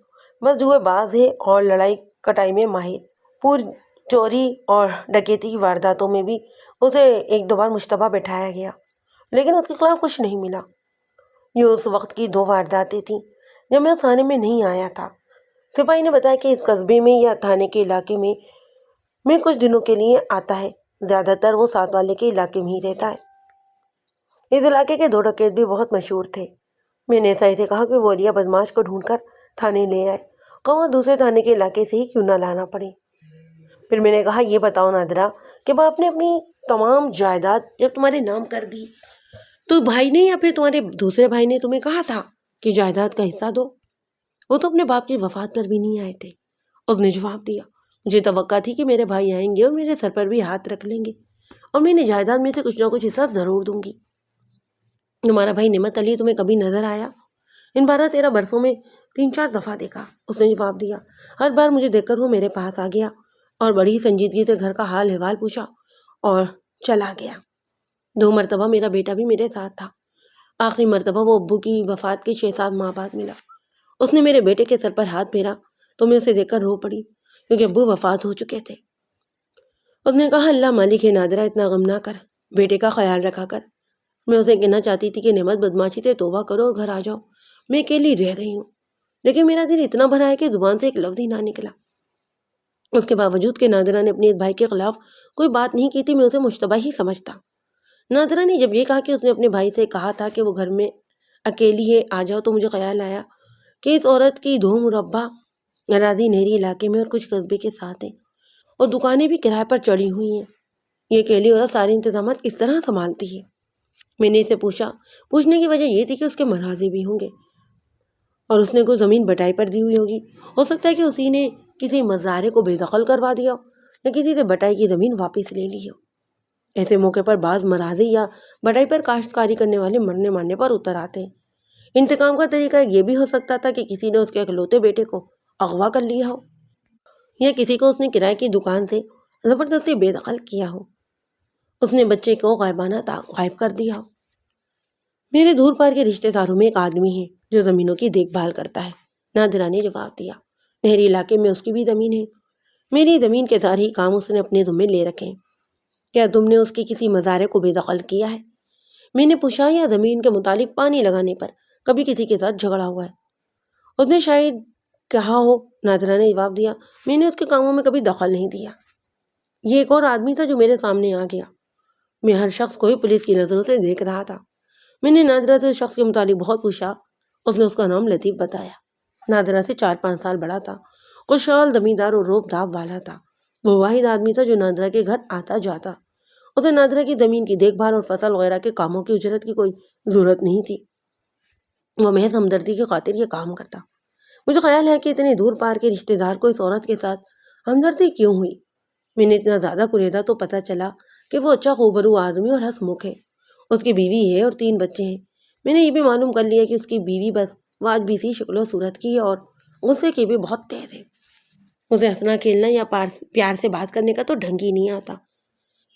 بس جوئے باز ہے اور لڑائی کٹائی میں ماہر۔ پور چوری اور ڈکیتی کی وارداتوں میں بھی اسے 1-2 بار مشتبہ بٹھایا گیا لیکن اس کے خلاف کچھ نہیں ملا۔ یہ اس وقت کی 2 وارداتیں تھیں جب میں اس تھانے میں نہیں آیا تھا۔ سپاہی نے بتایا کہ اس قصبے میں یا تھانے کے علاقے میں کچھ دنوں کے لیے آتا ہے، زیادہ تر وہ ساتھ والے کے علاقے میں ہی رہتا ہے۔ اس علاقے کے 2 ڈکیت بھی بہت مشہور تھے۔ میں نے سائی سے کہا کہ وہ علیہ بدماش کو ڈھونڈ کر تھانے لے آئے، خواہ دوسرے تھانے کے علاقے سے ہی کیوں نہ لانا پڑے۔ پھر میں نے کہا یہ بتاؤ نادرہ کہ باپ نے اپنی تمام جائیداد جب تمہارے نام کر دی تو بھائی نے یا پھر تمہارے دوسرے بھائی نے تمہیں کہا تھا کہ جائیداد کا حصہ دو؟ وہ تو اپنے باپ کی وفات پر بھی نہیں آئے تھے۔ اس نے جواب دیا، مجھے توقع تھی کہ میرے بھائی آئیں گے اور میرے سر پر بھی ہاتھ رکھ لیں گے اور میں انہیں جائیداد میں سے کچھ نہ کچھ حصہ ضرور دوں گی۔ تمہارا بھائی نعمت علی تمہیں کبھی نظر آیا؟ ان 12-13 برسوں میں 3-4 دفعہ دیکھا، اس نے جواب دیا۔ ہر بار مجھے دیکھ کر وہ میرے پاس آ گیا اور بڑی سنجیدگی سے گھر کا حال احوال پوچھا اور چلا گیا۔ 2 مرتبہ میرا بیٹا بھی میرے ساتھ تھا۔ آخری مرتبہ وہ ابو کی وفات کے 6-7 ماہ بعد ملا۔ اس نے میرے بیٹے کے سر پر ہاتھ پھیرا تو میں اسے دیکھ کر رو پڑی کیونکہ ابو وفات ہو چکے تھے۔ اس نے کہا اللہ مالک ہے نادرہ، اتنا غم نہ کر، بیٹے کا خیال رکھا کر۔ میں اسے کہنا چاہتی تھی کہ نعمت بدماشی سے توبہ کرو اور گھر آ جاؤ، میں اکیلی رہ گئی ہوں، لیکن میرا دل اتنا بھرا ہے کہ زبان سے ایک لفظ ہی نہ نکلا۔ اس کے باوجود کہ نادرہ نے اپنے اس بھائی کے خلاف کوئی بات نہیں کی تھی، میں اسے مشتبہ ہی سمجھتا۔ نادرہ نے جب یہ کہا کہ اس نے اپنے بھائی سے کہا تھا کہ وہ گھر میں اکیلی ہے آ جاؤ، تو مجھے خیال آیا کہ اس عورت کی 2 مربع اراضی نہری علاقے میں اور کچھ قصبے کے ساتھ ہیں اور دکانیں بھی کرائے پر چڑھی ہوئی ہیں۔ یہ اکیلی عورت سارے انتظامات کس طرح سنبھالتی ہے؟ میں نے اسے پوچھنے کی وجہ یہ تھی کہ اس کے مراضی بھی ہوں گے اور اس نے کوئی زمین بٹائی پر دی ہوئی ہوگی۔ ہو سکتا ہے کہ اسی نے کسی مزارے کو بے دخل کروا دیا ہو یا کسی سے بٹائی کی زمین واپس لے لی ہو۔ ایسے موقع پر بعض مراضی یا بٹائی پر کاشتکاری کرنے والے مرنے مارنے پر اتر آتے ہیں۔ انتقام کا طریقہ یہ بھی ہو سکتا تھا کہ کسی نے اس کے اکلوتے بیٹے کو اغوا کر لیا ہو یا کسی کو اس نے کرائے کی دکان سے زبردستی بے دخل کیا ہو، اس نے بچے کو غائبانہ غائب کر دیا ہو۔ میرے دور پار کے رشتہ داروں میں ایک آدمی ہے جو زمینوں کی دیکھ بھال کرتا ہے، نادرہ نے جواب دیا۔ نہری علاقے میں اس کی بھی زمین ہے۔ میری زمین کے سارے کام اس نے اپنے ذمے لے رکھے ہیں۔ کیا تم نے اس کی کسی مزارے کو بے دخل کیا ہے؟ میں نے پوچھا، یا زمین کے متعلق پانی لگانے پر کبھی کسی کے ساتھ جھگڑا ہوا ہے؟ اس نے شاید کہا ہو، نادرہ نے جواب دیا۔ میں نے اس کے کاموں میں کبھی دخل نہیں دیا۔ یہ ایک اور آدمی تھا جو میرے سامنے آ گیا۔ میں ہر شخص کو ہی پولیس کی نظروں سے دیکھ رہا تھا۔ میں نے نادرہ سے اس شخص کے متعلق بہت پوچھا۔ اس نے اس کا نام لطیف بتایا۔ نادرہ سے 4-5 سال بڑا تھا، خوشحال زمیندار اور روب دھاپ والا تھا۔ وہ واحد آدمی تھا جو نادرہ کے گھر آتا جاتا۔ اسے نادرہ کی زمین کی دیکھ بھال اور فصل وغیرہ کے کاموں کی اجرت کی کوئی ضرورت نہیں تھی، وہ محض ہمدردی کی خاطر یہ کام کرتا۔ مجھے خیال ہے کہ اتنے دور پار کے رشتہ دار کو اس عورت کے ساتھ ہمدردی کیوں ہوئی؟ میں نے اتنا زیادہ کریدا تو پتہ چلا کہ وہ اچھا خوبرو آدمی اور ہنس مکھ ہے۔ اس کی بیوی ہے اور 3 بچے ہیں۔ میں نے یہ بھی معلوم کر لیا کہ اس کی بیوی بس واجبی سی شکل و صورت کی ہے اور غصے کی بھی بہت تیز ہے۔ اسے ہنسنا کھیلنا یا پیار سے بات کرنے کا تو ڈھنگ ہی نہیں آتا۔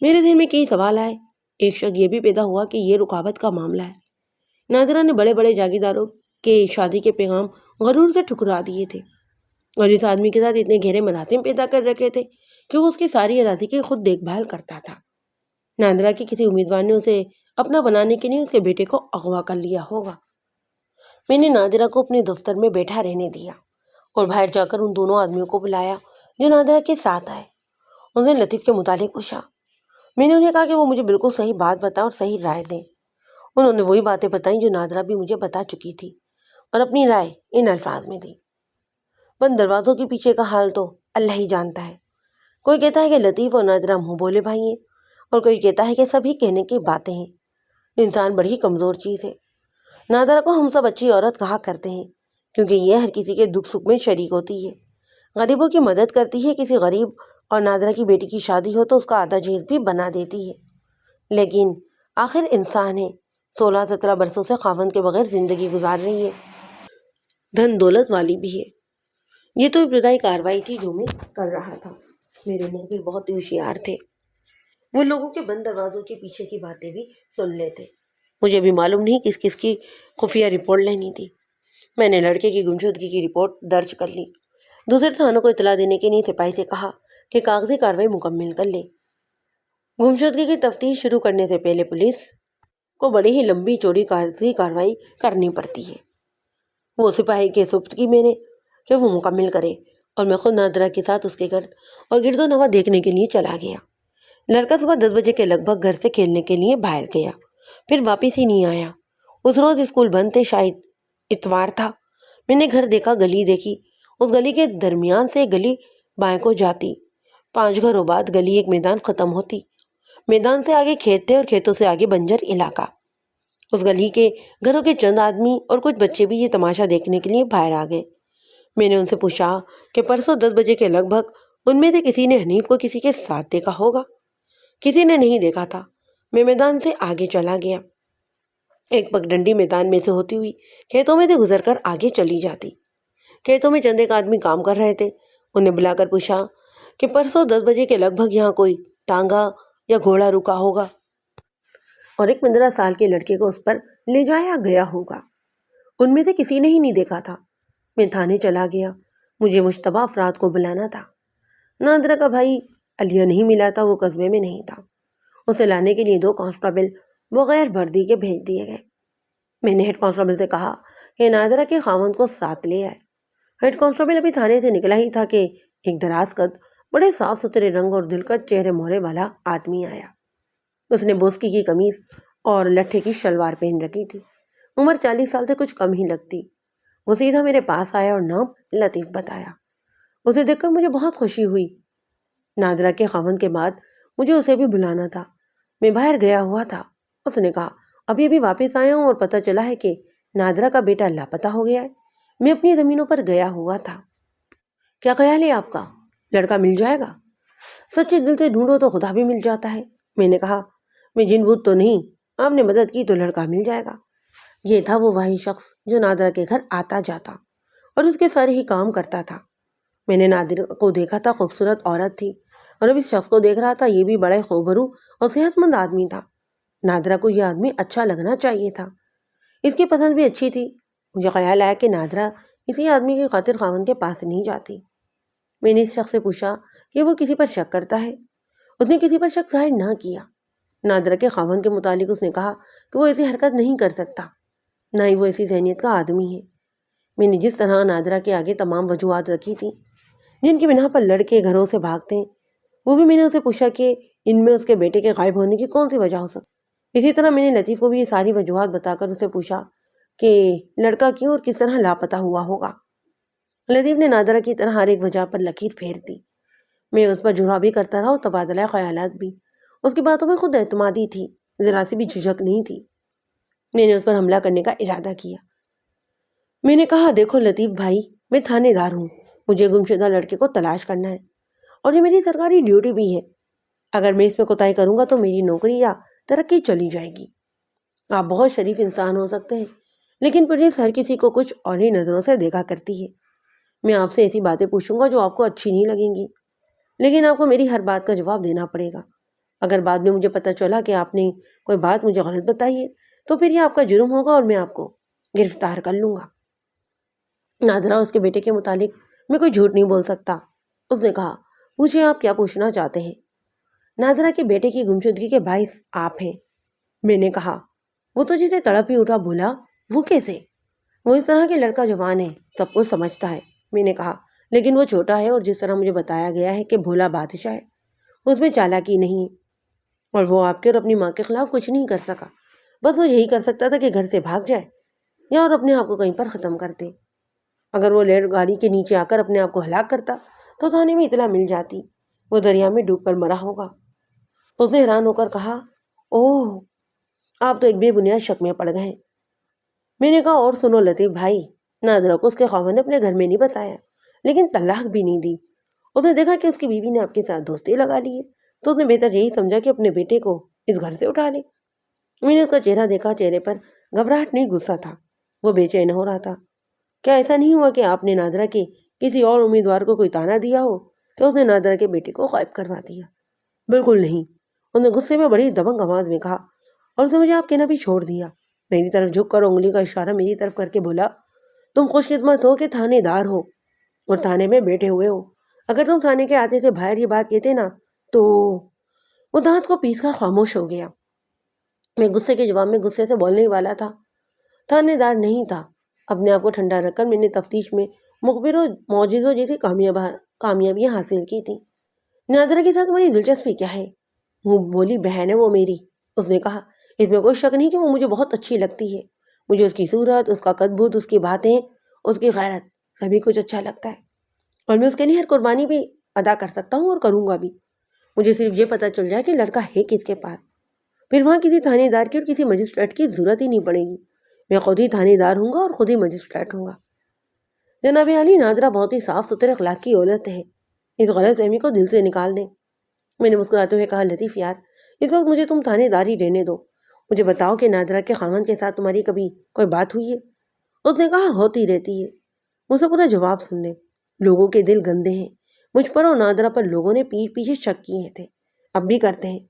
میرے ذہن میں کئی سوال آئے۔ ایک شک یہ بھی پیدا ہوا کہ یہ رکاوٹ کا معاملہ ہے۔ نادرہ نے بڑے بڑے جاگیرداروں کے شادی کے پیغام غرور سے ٹھکرا دیے تھے اور اس آدمی کے ساتھ اتنے گہرے مراسم پیدا کر رکھے تھے کہ وہ اس کی ساری اراضی کی خود دیکھ بھال کرتا تھا۔ نادرہ کی کسی امیدوار نے اسے اپنا بنانے کے لیے اس کے بیٹے کو اغوا کر لیا ہوگا۔ میں نے نادرہ کو اپنے دفتر میں بیٹھا رہنے دیا اور باہر جا کر ان دونوں آدمیوں کو بلایا جو نادرہ کے ساتھ آئے۔ انہوں نے لطیف کے متعلق پوچھا۔ میں نے انہیں کہا کہ وہ مجھے بالکل صحیح بات بتائیں اور صحیح رائے دیں۔ انہوں نے وہی باتیں بتائیں جو نادرہ بھی مجھے بتا چکی تھی اور اپنی رائے ان الفاظ میں دی۔ بند دروازوں کے پیچھے کا حال تو اللہ ہی جانتا ہے۔ کوئی کہتا ہے کہ لطیف اور نادرہ منہ بولے بھائی ہیں اور کوئی کہتا ہے کہ سبھی کہنے کی باتیں ہیں۔ انسان بڑی ہی کمزور چیز ہے۔ نادرہ کو ہم سب اچھی عورت کہا کرتے ہیں کیونکہ یہ ہر کسی کے دکھ سکھ میں شریک ہوتی ہے، غریبوں کی مدد کرتی ہے۔ کسی غریب اور نادرہ کی بیٹی کی شادی ہو تو اس کا آدھا جہیز بھی بنا دیتی ہے، لیکن آخر انسان ہے، 16-17 برسوں سے خاوند کے بغیر زندگی گزار رہی ہے، دھن دولت والی بھی ہے۔ یہ تو ابتدائی کارروائی تھی جو میں کر رہا تھا۔ میرے مخبر بہت ہی ہوشیار تھے، وہ لوگوں کے بند دروازوں کے پیچھے کی باتیں بھی سن لیتے۔ مجھے بھی معلوم نہیں کس کس کی خفیہ رپورٹ لینی تھی۔ میں نے لڑکے کی گمشدگی کی رپورٹ درج کر لی۔ دوسرے تھانوں کو اطلاع دینے کے لیے سپاہی سے کہا کہ کاغذی کارروائی مکمل کر لے۔ گمشدگی کی تفتیش شروع کرنے سے پہلے پولیس کو بڑی ہی لمبی چوڑی کاغذی کارروائی کرنی پڑتی ہے۔ وہ سپاہی کے سپرد میں نے کہ وہ مکمل کرے اور میں خود نادرہ کے ساتھ اس کے گھر اور گرد و نواح دیکھنے کے لیے چلا گیا۔ لڑکا صبح 10 بجے کے لگ بھگ گھر سے کھیلنے کے لیے باہر گیا۔ پھر واپس ہی نہیں آیا۔ اس روز اسکول بند تھے، شاید اتوار تھا۔ میں نے گھر دیکھا، گلی دیکھی، اس گلی کے درمیان سے گلی بائیں کو جاتی، 5 گھروں بعد گلی ایک میدان ختم ہوتی، میدان سے آگے کھیت تھے اور کھیتوں سے آگے بنجر علاقہ۔ اس گلی کے گھروں کے چند آدمی اور کچھ بچے بھی یہ تماشا دیکھنے کے لیے باہر آ گئے۔ میں نے ان سے پوچھا کہ پرسوں 10 بجے کے لگ بھگ ان میں سے کسی نے حنیف کو کسی کے ساتھ دیکھا ہوگا؟ کسی نے نہیں دیکھا تھا۔ میں میدان سے آگے چلا گیا۔ ایک پگڈنڈی میدان میں سے ہوتی ہوئی کھیتوں میں سے گزر کر آگے چلی جاتی۔ کھیتوں میں چند ایک آدمی کام کر رہے تھے۔ انہیں بلا کر پوچھا کہ پرسوں 10 بجے کے لگ بھگ یہاں کوئی ٹانگا یا گھوڑا رکا ہوگا اور ایک 15 سال کے لڑکے کو اس پر لے جایا گیا ہوگا؟ ان میں سے کسی نے ہی نہیں دیکھا تھا۔ میں تھانے چلا گیا، مجھے مشتبہ افراد کو بلانا تھا۔ نادرہ کا بھائی علیہ نہیں ملا تھا، وہ قصبے میں نہیں تھا۔ اسے لانے کے لیے 2 کانسٹیبل بغیر وردی کے بھیج دیے گئے۔ میں نے ہیڈ کانسٹیبل سے کہا کہ نادرہ کے خاوند کو ساتھ لے آئے۔ ہیڈ کانسٹیبل ابھی تھانے سے نکلا ہی تھا کہ ایک دراز قد، بڑے صاف ستھرے رنگ اور دلکش چہرے مہرے والا آدمی آیا۔ اس نے بوسکی کی قمیض اور لٹھے کی شلوار پہن رکھی تھی۔ عمر 40 سال سے کچھ کم ہی لگتی۔ وہ سیدھا میرے پاس آیا اور نام لطیف بتایا۔ اسے دیکھ کر مجھے بہت خوشی ہوئی۔ نادرہ کے خاوند کے بعد مجھے اسے بھی بلانا تھا۔ میں باہر گیا ہوا تھا۔ اس نے کہا ابھی واپس آیا ہوں اور پتہ چلا ہے کہ نادرہ کا بیٹا لاپتہ ہو گیا ہے۔ میں اپنی زمینوں پر گیا ہوا تھا۔ کیا خیال ہے آپ کا؟ لڑکا مل جائے گا؟ سچے دل سے ڈھونڈو تو خدا بھی مل جاتا ہے۔ میں نے کہا میں جن بوت تو نہیں، آپ نے مدد کی تو لڑکا مل جائے گا۔ یہ تھا وہ واحد شخص جو نادرہ کے گھر آتا جاتا اور اس کے سارے ہی کام کرتا تھا۔ میں نے نادرہ کو دیکھا تھا، خوبصورت عورت تھی، اور اب اس شخص کو دیکھ رہا تھا، یہ بھی بڑا خوبرو اور صحت مند آدمی تھا۔ نادرہ کو یہ آدمی اچھا لگنا چاہیے تھا، اس کی پسند بھی اچھی تھی۔ مجھے خیال آیا کہ نادرہ اسی آدمی کی خاطر خاوند کے پاس نہیں جاتی۔ میں نے اس شخص سے پوچھا کہ وہ کسی پر شک کرتا ہے۔ اس نے کسی پر شک ظاہر نہ کیا۔ نادرہ کے خاوند کے متعلق اس نے کہا کہ وہ ایسی حرکت نہیں کر سکتا، نہ ہی وہ ایسی ذہنیت کا آدمی ہے۔ میں نے جس طرح نادرہ کے آگے تمام وجوہات رکھی تھی جن کی بنا پر لڑکے گھروں سے بھاگتے ہیں، وہ بھی میں نے اسے پوچھا کہ ان میں اس کے بیٹے کے غائب ہونے کی کون سی وجہ ہو سکتی۔ اسی طرح میں نے لطیف کو بھی یہ ساری وجوہات بتا کر اسے پوچھا کہ لڑکا کیوں اور کس طرح لاپتہ ہوا ہوگا۔ لطیف نے نادرہ کی طرح ہر ایک وجہ پر لکیر پھیر دی۔ میں اس پر جرح بھی کرتا رہا اور تبادلہ خیالات بھی۔ اس کی باتوں میں خود اعتمادی تھی، ذرا سی بھی جھجک نہیں تھی۔ میں نے اس پر حملہ کرنے کا ارادہ کیا۔ میں نے کہا دیکھو لطیف بھائی، میں تھانے دار ہوں، مجھے گمشدہ لڑکے کو تلاش کرنا ہے اور یہ میری سرکاری ڈیوٹی بھی ہے۔ اگر میں اس میں کوتاہی کروں گا تو میری نوکری یا ترقی چلی جائے گی۔ آپ بہت شریف انسان ہو سکتے ہیں، لیکن پولیس ہر کسی کو کچھ اور ہی نظروں سے دیکھا کرتی ہے۔ میں آپ سے ایسی باتیں پوچھوں گا جو آپ کو اچھی نہیں لگیں گی، لیکن آپ کو میری ہر بات کا جواب دینا پڑے گا۔ اگر بعد میں مجھے پتہ چلا کہ آپ نے کوئی بات مجھے غلط بتائی ہے تو پھر یہ آپ کا جرم ہوگا اور میں آپ کو گرفتار کر لوں گا۔ نادرہ اس کے بیٹے کے متعلق میں کوئی جھوٹ نہیں بول سکتا۔ اس نے کہا پوچھیں آپ کیا پوچھنا چاہتے ہیں۔ نادرہ کے بیٹے کی گمشدگی کے باعث آپ ہیں۔ میں نے کہا وہ تو جسے تڑپ ہی اٹھا بولا وہ کیسے؟ وہ اس طرح کے لڑکا جوان ہے، سب کچھ سمجھتا ہے۔ میں نے کہا لیکن وہ چھوٹا ہے اور جس طرح مجھے بتایا گیا ہے کہ بھولا بادشاہ ہے، اس میں چالاکی نہیں، اور وہ آپ کے اور اپنی ماں کے خلاف کچھ نہیں کر سکا۔ بس وہ یہی کر سکتا تھا کہ گھر سے بھاگ جائے یا اور اپنے آپ کو کہیں پر ختم کر دے۔ اگر وہ ریل گاڑی کے نیچے آ کر اپنے آپ کو ہلاک کرتا تو تھانے میں اطلاع مل جاتی، وہ دریا میں ڈوب کر مرا ہوگا۔ اس نے حیران ہو کر کہا اوہ، آپ تو ایک بے بنیاد شک میں پڑ گئے۔ میں نے کہا اور سنو لطیف بھائی، نادرہ کو اس کے خاوند نے اپنے گھر میں نہیں بسایا، لیکن طلاق بھی نہیں دی۔ اس نے دیکھا کہ اس کی بیوی نے آپ کے ساتھ دوستی لگا لی ہے تو اس نے بہتر یہی سمجھا کہ اپنے بیٹے کو اس گھر سے اٹھا لے۔ میں نے اس کا چہرہ دیکھا، چہرے پر گھبراہٹ نہیں، غصہ تھا، وہ بے چین ہو رہا تھا۔ کیا ایسا نہیں ہوا کہ آپ نے نادرہ کے کسی اور امیدوار کو کوئی تانا دیا ہو کہ اس نے نادرہ کے بیٹے کو غائب کروا دیا؟ بالکل نہیں، اس نے غصے میں بڑی دبنگ آواز میں کہا، اور اس نے مجھے آپ کہنا بھی چھوڑ دیا۔ میری طرف جھک کر انگلی کا اشارہ میری طرف کر کے بولا تم خوش قسمت ہو کہ تھانے دار ہو اور تھانے میں بیٹھے ہوئے ہو۔ اگر تم تھانے کے آتے سے باہر یہ بات کہتے نا تو… وہ دانت کو پیس کر خاموش ہو گیا۔ میں غصے کے جواب میں غصے سے بولنے والا تھا، تھانے دار نہیں تھا۔ اپنے آپ کو ٹھنڈا رکھ کر میں نے تفتیش میں مخبروں معجزوں جیسی کامیابیاں حاصل کی تھی۔ نادرہ کے ساتھ تمہاری دلچسپی کیا ہے؟ منہ بولی بہن ہے وہ میری۔ اس نے کہا اس میں کوئی شک نہیں کہ وہ مجھے بہت اچھی لگتی ہے. مجھے اس کی صورت، اس کا قد بُد، اس کی باتیں، اس کی غیرت، سبھی کچھ اچھا لگتا ہے، اور میں اس کے لیے ہر قربانی بھی ادا کر سکتا ہوں اور کروں گا بھی. مجھے صرف یہ پتہ چل جائے کہ لڑکا ہے کس کے پاس، پھر وہاں کسی تھانے دار کی اور کسی مجسٹریٹ کی ضرورت ہی نہیں پڑے گی. میں خود ہی تھانے دار ہوں گا اور خود ہی مجسٹریٹ ہوں گا. جناب عالی، نادرہ بہت ہی صاف ستھرے اخلاق کی عورت ہے، اس غلط فہمی کو دل سے نکال دیں. میں نے مسکراتے ہوئے کہا، لطیف یار، اس وقت مجھے تم تھانے دار ہی رہنے دو. مجھے بتاؤ کہ نادرہ کے خاوند کے ساتھ تمہاری کبھی کوئی بات ہوئی ہے؟ اس نے کہا، ہوتی رہتی ہے. مجھ سے پورا جواب سن لیں. لوگوں کے دل گندے ہیں. مجھ پر اور نادرہ پر لوگوں نے پیٹھ پیچھے شک کیے تھے، اب بھی کرتے ہیں.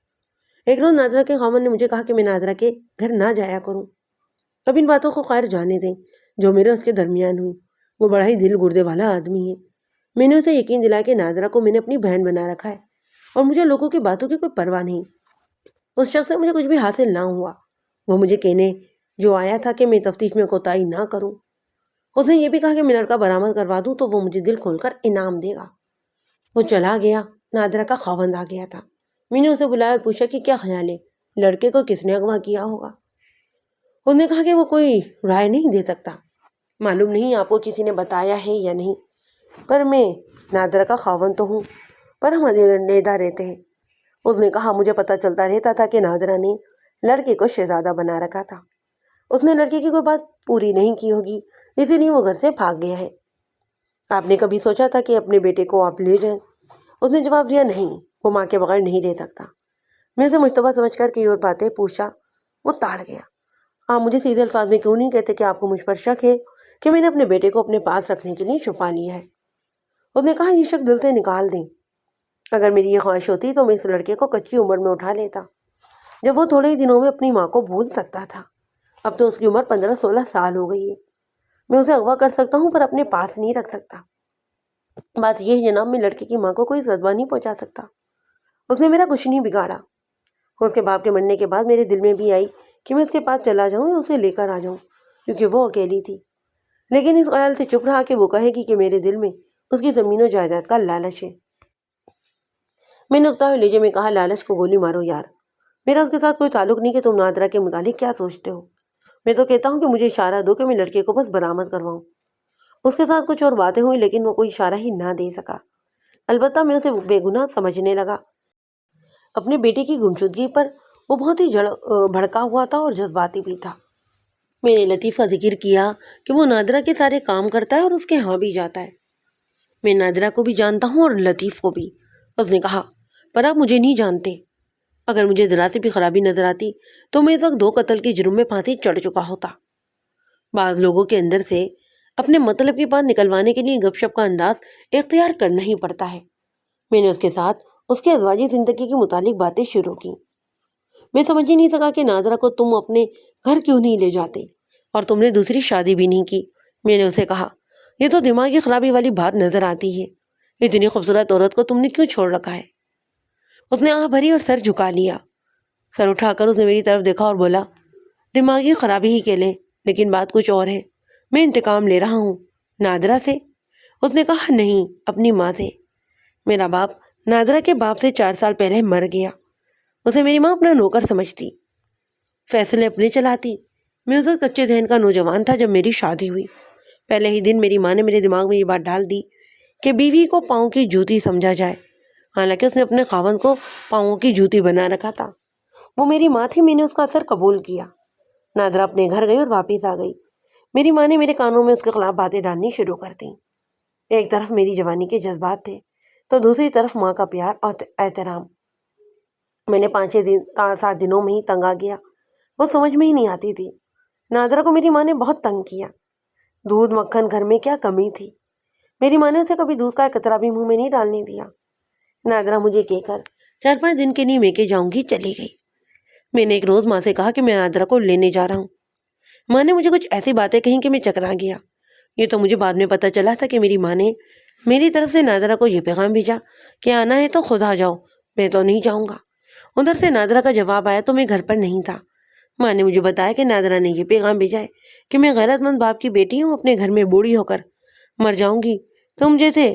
ایک روز نادرہ کے خاوند نے مجھے کہا کہ میں نادرہ کے گھر نہ جایا کروں. اب ان باتوں کو خیر جانے دیں جو میرے اس کے درمیان ہوئی. وہ بڑا ہی دل گردے والا آدمی ہے. میں نے اسے یقین دلایا کہ نادرہ کو میں نے اپنی بہن بنا رکھا ہے اور مجھے لوگوں کی باتوں کی کوئی پرواہ نہیں. اس شخص سے مجھے کچھ بھی حاصل نہ ہوا. وہ مجھے کہنے جو آیا تھا کہ میں تفتیش میں کوتاہی نہ کروں. اس نے یہ بھی کہا کہ میں لڑکا برآمد کروا دوں تو وہ مجھے دل کھول کر انعام دے گا. وہ چلا گیا. نادرہ کا خاوند آ گیا تھا. میں نے اسے بلایا اور پوچھا کہ کیا خیال ہے، لڑکے کو کس نے اغوا کیا ہوگا؟ اس نے کہا کہ وہ کوئی رائے نہیں دے سکتا. معلوم نہیں آپ کو کسی نے بتایا ہے یا نہیں، پر میں نادرہ کا خاوند تو ہوں، پر ہم علیحدہ رہتے ہیں. اس نے کہا، مجھے پتہ چلتا رہتا تھا کہ نادرہ نے لڑکے کو شہزادہ بنا رکھا تھا. اس نے لڑکے کی کوئی بات پوری نہیں کی ہوگی، اسی لیے وہ گھر سے بھاگ گیا ہے. آپ نے کبھی سوچا تھا کہ اپنے بیٹے کو آپ لے جائیں؟ اس نے جواب دیا، نہیں، وہ ماں کے بغیر نہیں رہ سکتا. میں اسے مشتبہ سمجھ کر کئی اور باتیں پوچھا. وہ ٹال گیا. آپ مجھے سیدھے الفاظ میں کیوں نہیں کہتے کہ آپ کو مجھ پر شک ہے کہ میں نے اپنے بیٹے کو اپنے پاس رکھنے کے لیے چھپا لیا ہے؟ اس نے کہا، یہ شک دل سے نکال دیں. اگر میری یہ خواہش ہوتی تو میں اس لڑکے کو کچی عمر میں اٹھا لیتا، جب وہ تھوڑے ہی دنوں میں اپنی ماں کو بھول سکتا تھا. اب تو اس کی عمر 15-16 سال ہو گئی ہے. میں اسے اغوا کر سکتا ہوں پر اپنے پاس نہیں رکھ سکتا. بات یہ ہے جناب، میں لڑکے کی ماں کو کوئی صدمہ نہیں پہنچا سکتا. اس نے میرا کچھ نہیں بگاڑا. اس کے باپ کے مرنے کے بعد میرے دل میں بھی آئی کہ میں اس کے پاس چلا جاؤں یا اسے لے کر آ جاؤں، کیونکہ وہ اکیلی تھی. لیکن اس خیال سے چپ رہا کہ وہ کہے گی کہ میرے دل میں اس کی زمین و جائیداد کا لالچ ہے. میں نے اکتا ہوئے لہجے میں کہا، لالچ کو گولی مارو یار، میرا اس کے ساتھ کوئی تعلق نہیں کہ تم نادرہ کے متعلق کیا سوچتے ہو. میں تو کہتا ہوں کہ مجھے اشارہ دو کہ میں لڑکے کو بس برآمد کرواؤں. اس کے ساتھ کچھ اور باتیں ہوئی لیکن وہ کوئی اشارہ ہی نہ دے سکا. البتہ میں اسے بے گناہ سمجھنے لگا. اپنے بیٹے کی گمشدگی پر وہ بہت ہی بھڑکا ہوا تھا اور جذباتی بھی تھا. میں نے لطیف کا ذکر کیا کہ وہ نادرہ کے سارے کام کرتا ہے اور اس کے ہاں بھی جاتا ہے. میں نادرہ کو بھی جانتا ہوں اور لطیف کو بھی. اس نے کہا، پر آپ مجھے نہیں جانتے. اگر مجھے ذرا سی بھی خرابی نظر آتی تو میں اس وقت 2 قتل کے جرم میں پھانسی چڑھ چکا ہوتا. بعض لوگوں کے اندر سے اپنے مطلب کی بات نکلوانے کے لیے گپ شپ کا انداز اختیار کرنا ہی پڑتا ہے. میں نے اس کے ساتھ اس کے ازواجی زندگی کے متعلق باتیں شروع کی. میں سمجھ ہی نہیں سکا کہ نادرہ کو تم اپنے گھر کیوں نہیں لے جاتے اور تم نے دوسری شادی بھی نہیں کی. میں نے اسے کہا، یہ تو دماغی خرابی والی بات نظر آتی ہے. اتنی خوبصورت عورت کو تم نے کیوں چھوڑ رکھا ہے؟ اس نے آہ بھری اور سر جھکا لیا. سر اٹھا کر اس نے میری طرف دیکھا اور بولا، دماغی خرابی ہی کہہ لیں، لیکن بات کچھ اور ہے. میں انتقام لے رہا ہوں. نادرہ سے؟ اس نے کہا، نہیں، اپنی ماں سے. میرا باپ نادرہ کے باپ سے 4 سال پہلے مر گیا. اسے میری ماں اپنا نوکر سمجھتی، فیصلے اپنے چلاتی. میں اس وقت کچے ذہن کا نوجوان تھا جب میری شادی ہوئی. پہلے ہی دن میری ماں نے میرے دماغ میں یہ بات ڈال دی کہ بیوی کو پاؤں کی جوتی سمجھا جائے، حالانکہ اس نے اپنے خاوند کو پاؤں کی جوتی بنا رکھا تھا. وہ میری ماں تھی. میں نے اس کا اثر قبول کیا. نادرہ اپنے گھر گئی اور واپس آ گئی. میری ماں نے میرے کانوں میں اس کے خلاف باتیں ڈالنی شروع کر دیں. ایک طرف میری جوانی کے جذبات تھے تو دوسری طرف ماں کا پیار اور احترام. میں نے 5-7 دنوں میں ہی تنگ آ گیا. وہ سمجھ میں ہی نہیں آتی تھی. نادرہ کو میری ماں نے بہت تنگ کیا. دودھ مکھن گھر میں کیا کمی تھی. میری ماں نے اسے کبھی دودھ کا ایک قطرہ بھی منہ میں نہیں ڈالنے دیا. نادرہ مجھے کہہ کر 4-5 دن کے لیے میکے جاؤں گی چلی گئی. میں نے ایک روز ماں سے کہا کہ میں نادرہ کو لینے جا رہا ہوں. ماں نے مجھے کچھ ایسی باتیں کہیں کہ میں چکرا گیا. یہ تو مجھے بعد میں پتہ چلا تھا کہ میری ماں نے میری طرف سے نادرہ کو یہ پیغام بھیجا کہ آنا ہے تو خود آ جاؤ، میں تو نہیں جاؤں گا. ادھر سے نادرہ کا جواب آیا تو میں گھر پر نہیں تھا. ماں نے مجھے بتایا کہ نادرہ نے یہ پیغام بھیجا ہے کہ میں غیرت مند باپ کی بیٹی ہوں، اپنے گھر میں بوڑھی ہو کر مر جاؤں گی، تم جیسے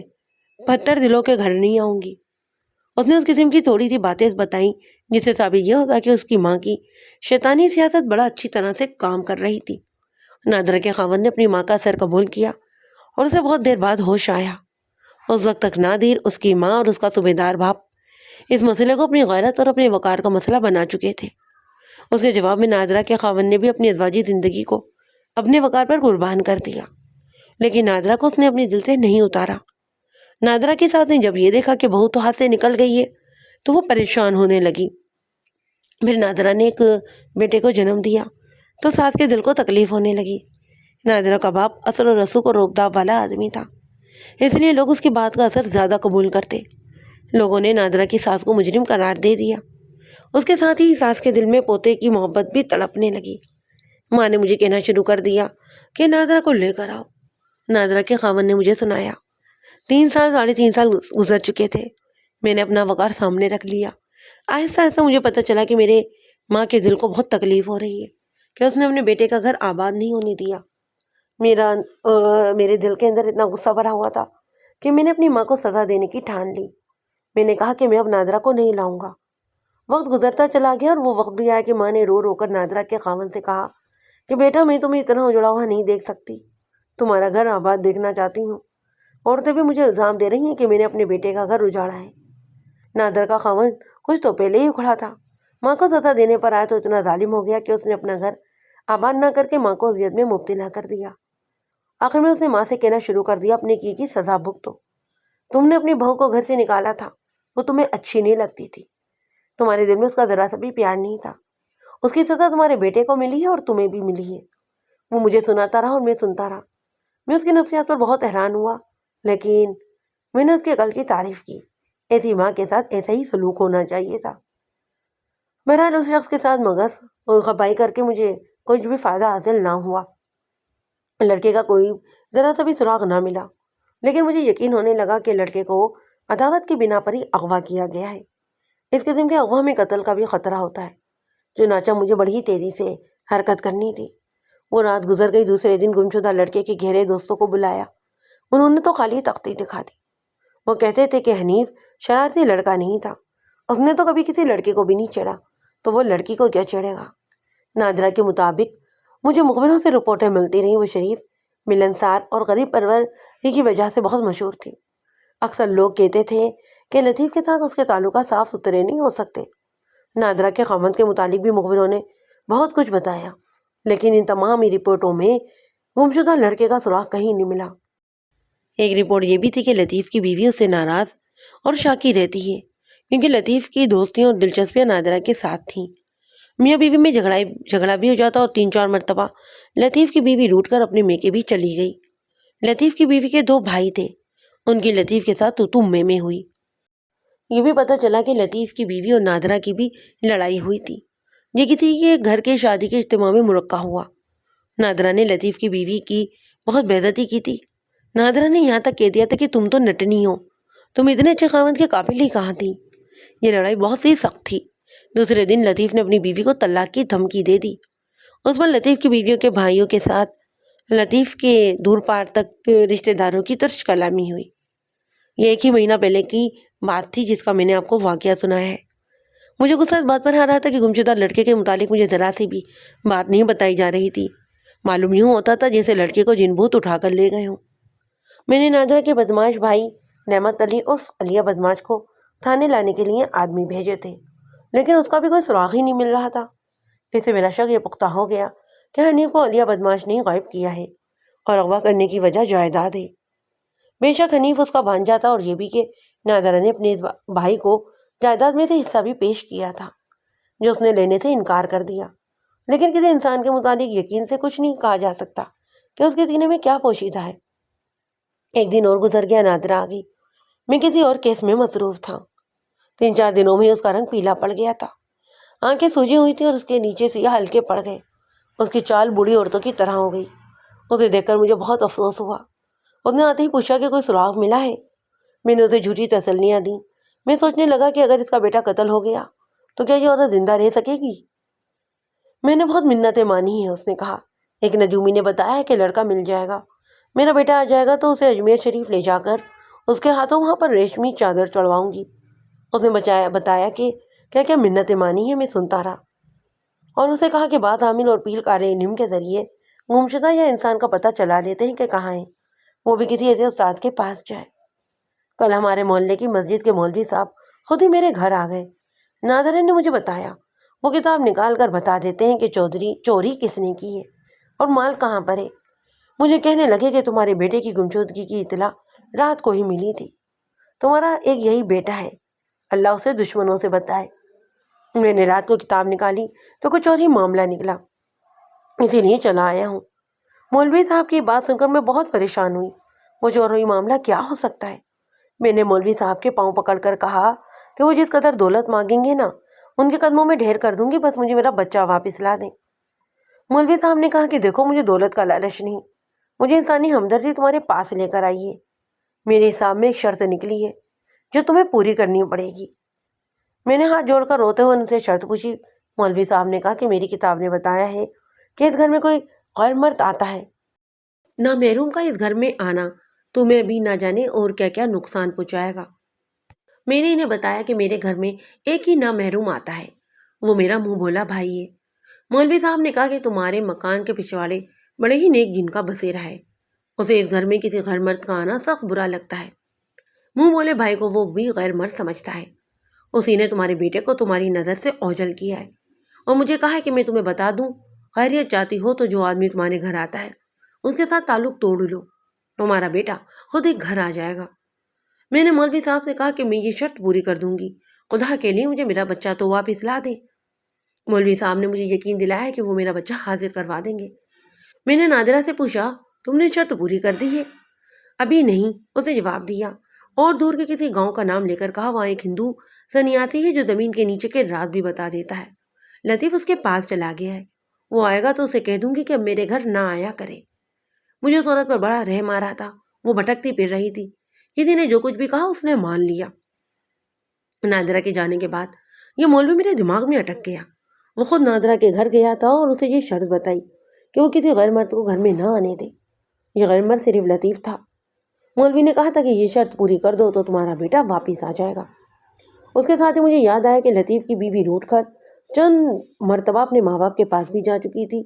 72 دلوں کے گھر نہیں آؤں گی. اس نے اس قسم کی تھوڑی سی باتیں بتائیں جس سے ثابت یہ ہوتا کہ اس کی ماں کی شیطانی سیاست بڑا اچھی طرح سے کام کر رہی تھی۔ نادرہ کے خاوند نے اپنی ماں کا سر قبول کیا اور اسے بہت دیر بعد ہوش آیا۔ اس وقت تک نادر، اس کی ماں اور اس کا صوبیدار باپ اس مسئلے کو اپنی غیرت اور اپنے وقار کا مسئلہ بنا چکے تھے۔ اس کے جواب میں نادرہ کے خاوند نے بھی اپنی ازواجی زندگی کو اپنے وقار پر قربان کر دیا، لیکن نادرہ کو اس نے اپنے دل سے نہیں اتارا۔ نادرہ کی ساس نے جب یہ دیکھا کہ بہو تو ہاتھ سے نکل گئی ہے تو وہ پریشان ہونے لگی۔ پھر نادرہ نے ایک بیٹے کو جنم دیا تو ساس کے دل کو تکلیف ہونے لگی۔ نادرہ کا باپ اثر و رسوخ اور روب والا آدمی تھا، اس لیے لوگ اس کی بات کا اثر زیادہ قبول کرتے۔ لوگوں نے نادرہ کی ساس کو مجرم قرار دے دیا۔ اس کے ساتھ ہی ساس کے دل میں پوتے کی محبت بھی تڑپنے لگی۔ ماں نے مجھے کہنا شروع کر دیا کہ نادرہ کو لے کر آؤ۔ نادرہ کے خاوند نے مجھے سنایا۔ 3 سال 3.5 سال گزر چکے تھے۔ میں نے اپنا وقار سامنے رکھ لیا۔ آہستہ آہستہ مجھے پتہ چلا کہ میرے ماں کے دل کو بہت تکلیف ہو رہی ہے کہ اس نے اپنے بیٹے کا گھر آباد نہیں ہونے دیا۔ میرے دل کے اندر اتنا غصہ بھرا ہوا تھا کہ میں نے اپنی ماں کو سزا دینے کی ٹھان لی۔ میں نے کہا کہ میں اب نادرہ کو نہیں لاؤں گا۔ وقت گزرتا چلا گیا اور وہ وقت بھی آیا کہ ماں نے رو رو کر نادرہ کے خاوند سے کہا کہ بیٹا میں تمہیں اتنا اجڑا ہوا نہیں دیکھ سکتی، تمہارا گھر آباد دیکھنا چاہتی ہوں۔ عورتیں بھی مجھے الزام دے رہی ہیں کہ میں نے اپنے بیٹے کا گھر اجاڑا ہے۔ نادر کا خاوند کچھ تو پہلے ہی اکھڑا تھا، ماں کو سزا دینے پر آیا تو اتنا ظالم ہو گیا کہ اس نے اپنا گھر آباد نہ کر کے ماں کو اذیت میں مبتلا کر دیا۔ آخر میں اس نے ماں سے کہنا شروع کر دیا اپنے کی سزا بھگتو۔ تم نے اپنی بہو کو گھر سے نکالا تھا، وہ تمہیں اچھی نہیں لگتی تھی، تمہارے دل میں اس کا ذرا سا بھی پیار نہیں تھا۔ اس کی سزا تمہارے بیٹے کو ملی ہے اور تمہیں بھی ملی ہے۔ وہ مجھے سناتا رہا اور میں سنتا رہا۔ میں اس کی نفسیات پر بہت حیران ہوا، لیکن میں نے اس کے عقل کی تعریف کی۔ ایسی ماں کے ساتھ ایسا ہی سلوک ہونا چاہیے تھا۔ بہرحال اس شخص کے ساتھ مغز اور خپائی کر کے مجھے کچھ بھی فائدہ حاصل نہ ہوا۔ لڑکے کا کوئی ذرا سا بھی سراغ نہ ملا، لیکن مجھے یقین ہونے لگا کہ لڑکے کو عداوت کی بنا پر ہی اغوا کیا گیا ہے۔ اس قسم کے اغوا میں قتل کا بھی خطرہ ہوتا ہے۔ چنانچہ مجھے بڑی تیزی سے حرکت کرنی تھی۔ وہ رات گزر گئی۔ دوسرے دن گمشدہ لڑکے کے گہرے دوستوں کو بلایا۔ انہوں نے تو خالی تختی دکھا دی۔ وہ کہتے تھے کہ حنیف شرارتی لڑکا نہیں تھا، اس نے تو کبھی کسی لڑکے کو بھی نہیں چھیڑا، تو وہ لڑکی کو کیا چھیڑے گا۔ نادرہ کے مطابق مجھے مخبروں سے رپورٹیں ملتی رہیں، وہ شریف، ملنسار اور غریب پرور کی وجہ سے بہت مشہور تھی۔ اکثر لوگ کہتے تھے کہ لطیف کے ساتھ اس کے تعلقات صاف ستھرے نہیں ہو سکتے۔ نادرہ کے خاوند کے متعلق بھی مخبروں نے بہت کچھ بتایا، لیکن ان تمام رپورٹوں میں گمشدہ لڑکے کا سراغ کہیں نہیں ملا۔ ایک رپورٹ یہ بھی تھی کہ لطیف کی بیوی اس سے ناراض اور شاکی رہتی ہے، کیونکہ لطیف کی دوستیاں اور دلچسپیاں نادرہ کے ساتھ تھیں۔ میاں بیوی میں جھگڑا بھی ہو جاتا اور 3-4 مرتبہ لطیف کی بیوی روٹ کر اپنے میکے بھی چلی گئی۔ لطیف کی بیوی کے 2 بھائی تھے، ان کی لطیف کے ساتھ تو میں ہوئی۔ یہ بھی پتہ چلا کہ لطیف کی بیوی اور نادرہ کی بھی لڑائی ہوئی تھی۔ یہ کسی کے گھر کے شادی کے اجتماع میں مرقع ہوا۔ نادرہ نے لطیف کی بیوی کی بہت بے عزتی کی تھی۔ نادرہ نے یہاں تک کہہ دیا تھا کہ تم تو نٹنی ہو، تم اتنے اچھے خاوند کے قابل ہی کہاں تھی۔ یہ لڑائی بہت سی سخت تھی۔ دوسرے دن لطیف نے اپنی بیوی کو طلاق کی دھمکی دے دی۔ اس پر لطیف کی بیویوں کے بھائیوں کے ساتھ لطیف کے دور پار تک رشتہ داروں کی ترش کلامی ہوئی۔ یہ 1 ہی مہینہ پہلے کی بات تھی جس کا میں نے آپ کو واقعہ سنایا ہے۔ مجھے غصہ اس بات پر آ رہا تھا کہ گمشدہ لڑکے کے متعلق مجھے ذرا سی بھی بات نہیں بتائی جا رہی تھی۔ معلوم یوں ہوتا تھا جیسے لڑکے کو جن بھوت اٹھا کر لے گئے ہوں۔ میں نے نادرہ کے بدماش بھائی نعمت علی عرف علیہ بدماش کو تھانے لانے کے لیے آدمی بھیجے تھے، لیکن اس کا بھی کوئی سراغ ہی نہیں مل رہا تھا۔ پھر سے میرا شک یہ پختہ ہو گیا کہ حنیف کو علیہ بدماش نے غائب کیا ہے اور اغوا کرنے کی وجہ جائیداد ہے۔ بے شک حنیف اس کا بھانجا تھا، اور یہ بھی کہ نادرہ نے اپنے بھائی کو جائیداد میں سے حصہ بھی پیش کیا تھا جو اس نے لینے سے انکار کر دیا۔ لیکن کسی انسان کے متعلق یقین سے کچھ نہیں کہا جا سکتا کہ اس کے سینے میں کیا پوشیدہ ہے۔ ایک دن اور گزر گیا، نادرہ آ گئی۔ میں کسی اور کیس میں مصروف تھا۔ 3-4 دنوں میں اس کا رنگ پیلا پڑ گیا تھا، آنکھیں سوجی ہوئی تھیں اور اس کے نیچے سیاہ ہلکے پڑ گئے۔ اس کی چال بوڑھی عورتوں کی طرح ہو گئی۔ اسے دیکھ کر مجھے بہت افسوس ہوا۔ اس نے آتے ہی پوچھا کہ کوئی سراغ ملا ہے۔ میں نے اسے جھوٹی تسلیاں دیں۔ میں سوچنے لگا کہ اگر اس کا بیٹا قتل ہو گیا تو کیا یہ عورت زندہ رہ سکے گی؟ میں نے بہت منتیں مانی ہیں، اس نے کہا۔ ایک نجومی نے بتایا ہے کہ لڑکا مل جائے گا، میرا بیٹا آ جائے گا تو اسے اجمیر شریف لے جا کر اس کے ہاتھوں وہاں پر ریشمی چادر چڑھواؤں گی۔ اس نے بتایا کہ کیا کیا منتیں مانی ہیں، میں سنتا رہا، اور اسے کہا کہ بات عامل اور پیل کار علم کے ذریعے گمشدہ یا انسان کا پتہ چلا لیتے ہیں کہ کہاں ہیں، وہ بھی کسی ایسے استاد کے پاس جائے۔ کل ہمارے محلے کی مسجد کے مولوی صاحب خود ہی میرے گھر آ گئے۔ نادرن نے مجھے بتایا وہ کتاب نکال کر بتا دیتے ہیں کہ چوری کس نے کی ہے اور مال کہاں پر ہے۔ مجھے کہنے لگے کہ تمہارے بیٹے کی گمشدگی کی اطلاع رات کو ہی ملی تھی، تمہارا ایک یہی بیٹا ہے، اللہ اسے دشمنوں سے بچائے۔ میں نے رات کو کتاب نکالی تو کچھ اور ہی معاملہ نکلا، اسی لیے چلا آیا ہوں۔ مولوی صاحب کی بات سن کر میں بہت پریشان ہوئی، وہ چوری معاملہ کیا ہو سکتا ہے؟ میں نے مولوی صاحب کے پاؤں پکڑ کر کہا کہ وہ جس قدر دولت مانگیں گے نا، ان کے قدموں میں ڈھیر کر دوں گی، بس مجھے میرا بچہ واپس لا دیں۔ مولوی صاحب نے کہا کہ دیکھو، مجھے دولت کا لالچ نہیں، مجھے انسانی ہمدردی تمہارے پاس لے کر آئی ہے۔ میرے حساب میں ایک شرط نکلی ہے جو تمہیں پوری کرنی پڑے گی۔ میں نے ہاتھ جوڑ کر روتے ہوئے ان سے شرط پوچھی۔ مولوی صاحب نے کہا کہ میری کتاب نے بتایا ہے کہ اس گھر میں کوئی غیر مرد آتا ہے، نہ محروم کا اس گھر میں آنا تمہیں بھی نہ جانے اور کیا کیا نقصان پہنچائے گا۔ میں نے انہیں بتایا کہ میرے گھر میں ایک ہی نہ محروم آتا ہے، وہ میرا منہ بولا بھائی ہے۔ مولوی صاحب نے کہا کہ تمہارے مکان کے پچھواڑے بڑے ہی نیک جن کا بسیرا ہے، اسے اس گھر میں کسی غیر مرد کا آنا سخت برا لگتا ہے، منہ بولے بھائی کو وہ بھی غیر مرد سمجھتا ہے، اسی نے تمہارے بیٹے کو تمہاری نظر سے اوجھل کیا ہے، اور مجھے کہا ہے کہ میں تمہیں بتا دوں، خیریت چاہتی ہو تو جو آدمی تمہارے گھر آتا ہے اس کے ساتھ تعلق توڑ لو، تمہارا بیٹا خود ہی گھر آ جائے گا۔ میں نے مولوی صاحب سے کہا کہ میں یہ شرط پوری کر دوں گی، خدا کے لیے مجھے میرا بچہ تو واپس لا دیں۔ مولوی صاحب نے مجھے یقین دلایا کہ وہ میرا بچہ حاضر کروا دیں گے۔ میں نے نادرہ سے پوچھا تم نے شرط پوری کر دی ہے؟ ابھی نہیں، اسے جواب دیا، اور دور کے کسی گاؤں کا نام لے کر کہا وہاں ایک ہندو سنیاسی ہے جو زمین کے نیچے کے راز بھی بتا دیتا ہے، لطیف اس کے پاس چلا گیا ہے، وہ آئے گا تو اسے کہہ دوں گی کہ اب میرے گھر نہ آیا کرے۔ مجھے اس عورت پر بڑا رحم آ رہا تھا، وہ بھٹکتی پھر رہی تھی، کسی نے جو کچھ بھی کہا اس نے مان لیا۔ نادرہ کے جانے کے بعد یہ مولوی میرے دماغ میں اٹک گیا، وہ خود نادرہ کے گھر گیا تھا اور اسے یہ شرط بتائی کہ وہ کسی غیر مرد کو گھر میں نہ آنے دے، یہ غیر مرد صرف لطیف تھا۔ مولوی نے کہا تھا کہ یہ شرط پوری کر دو تو تمہارا بیٹا واپس آ جائے گا۔ اس کے ساتھ ہی مجھے یاد آیا کہ لطیف کی بیوی روٹ کر چند مرتبہ اپنے ماں باپ کے پاس بھی جا چکی تھی،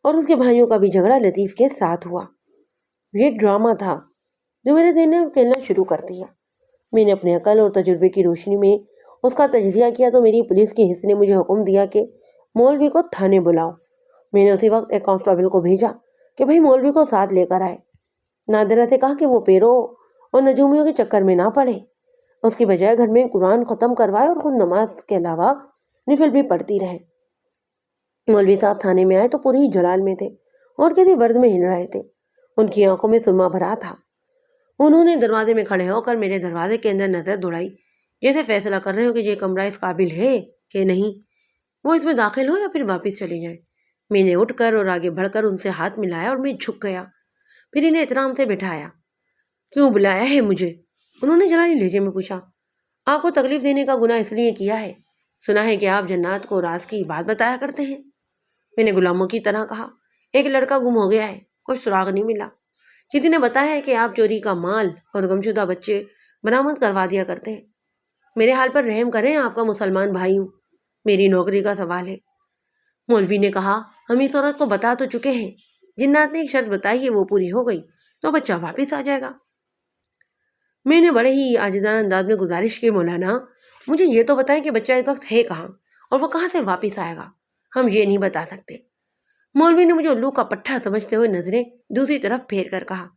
اور اس کے بھائیوں کا بھی جھگڑا لطیف کے ساتھ ہوا۔ یہ ایک ڈرامہ تھا جو میرے ذہن میں کھیلنا شروع کر دیا۔ میں نے اپنے عقل اور تجربے کی روشنی میں اس کا تجزیہ کیا تو میری پولیس کے حصے نے مجھے حکم دیا کہ مولوی کو تھانے بلاؤ۔ میں نے اسی وقت ایک کانسٹیبل کو بھیجا کہ بھائی مولوی کو ساتھ لے کر آئے۔ نادرہ سے کہا کہ وہ پیروں اور نجومیوں کے چکر میں نہ پڑے، اس کی بجائے گھر میں قرآن ختم کروائے اور خود نماز کے علاوہ نفل بھی پڑھتی رہے۔ مولوی صاحب تھانے میں آئے تو پوری ہی جلال میں تھے اور کسی ورد میں ہل رہے تھے، ان کی آنکھوں میں سرما بھرا تھا۔ انہوں نے دروازے میں کھڑے ہو کر میرے دروازے کے اندر نظر دوڑائی، جیسے فیصلہ کر رہے ہو کہ یہ کمرہ اس قابل ہے کہ نہیں، وہ اس میں داخل ہو یا پھر واپس چلے جائیں۔ میں نے اٹھ کر اور آگے بڑھ کر ان سے ہاتھ ملایا اور میں جھک گیا، پھر انہیں احترام سے بٹھایا۔ کیوں بلایا ہے مجھے؟ انہوں نے جلالی لہجے میں پوچھا۔ آپ کو تکلیف دینے کا گناہ اس لیے کیا ہے، سنا ہے کہ آپ جنات کو راز کی بات بتایا کرتے ہیں۔ میں نے غلاموں کی طرح کہا، ایک لڑکا گم ہو گیا ہے، کوئی سراغ نہیں ملا، کسی نے بتایا ہے کہ آپ چوری کا مال اور گمشدہ بچے برآمد کروا دیا کرتے ہیں۔ میرے حال پر رحم کریں، آپ کا مسلمان بھائی ہوں، میری نوکری کا سوال ہے۔ مولوی نے کہا ہم اس عورت کو بتا تو چکے ہیں، جنات نے ایک شرط بتائی ہے وہ پوری ہو گئی تو بچہ واپس آ جائے گا۔ میں نے بڑے ہی عاجزانہ انداز میں گزارش کی، مولانا مجھے یہ تو بتائیں کہ بچہ اس وقت ہے کہاں اور وہ کہاں سے واپس آئے گا، ہم یہ نہیں بتا سکتے۔ مولوی نے مجھے الو کا پٹھا سمجھتے ہوئے نظریں دوسری طرف پھیر کر کہا،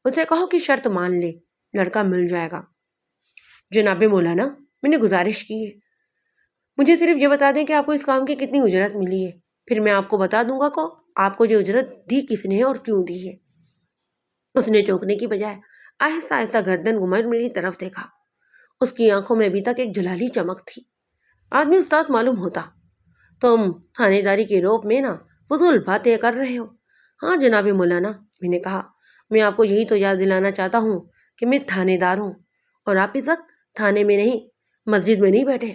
اسے کہو کہ شرط مان لے، لڑکا مل جائے گا۔ جناب مولانا میں نے گزارش کی ہے، مجھے صرف یہ بتا دیں کہ آپ کو اس کام کی کتنی اجرت ملی ہے، پھر میں آپ کو بتا دوں گا کو آپ کو یہ اجرت دی کس نے اور کیوں دی ہے۔ اس نے چونکنے کی بجائے آہستہ آہستہ گردن گھمائے میری طرف دیکھا، اس کی آنکھوں میں ابھی تک ایک جلالی چمک تھی۔ آدمی استاد معلوم ہوتا، تم تھانے داری کے روپ میں نا فضول باتیں کر رہے ہو۔ ہاں جناب مولانا، میں نے کہا، میں آپ کو یہی تو یاد دلانا چاہتا ہوں کہ میں تھانے دار ہوں اور آپ اس وقت تھانے میں نہیں، مسجد میں نہیں بیٹھے۔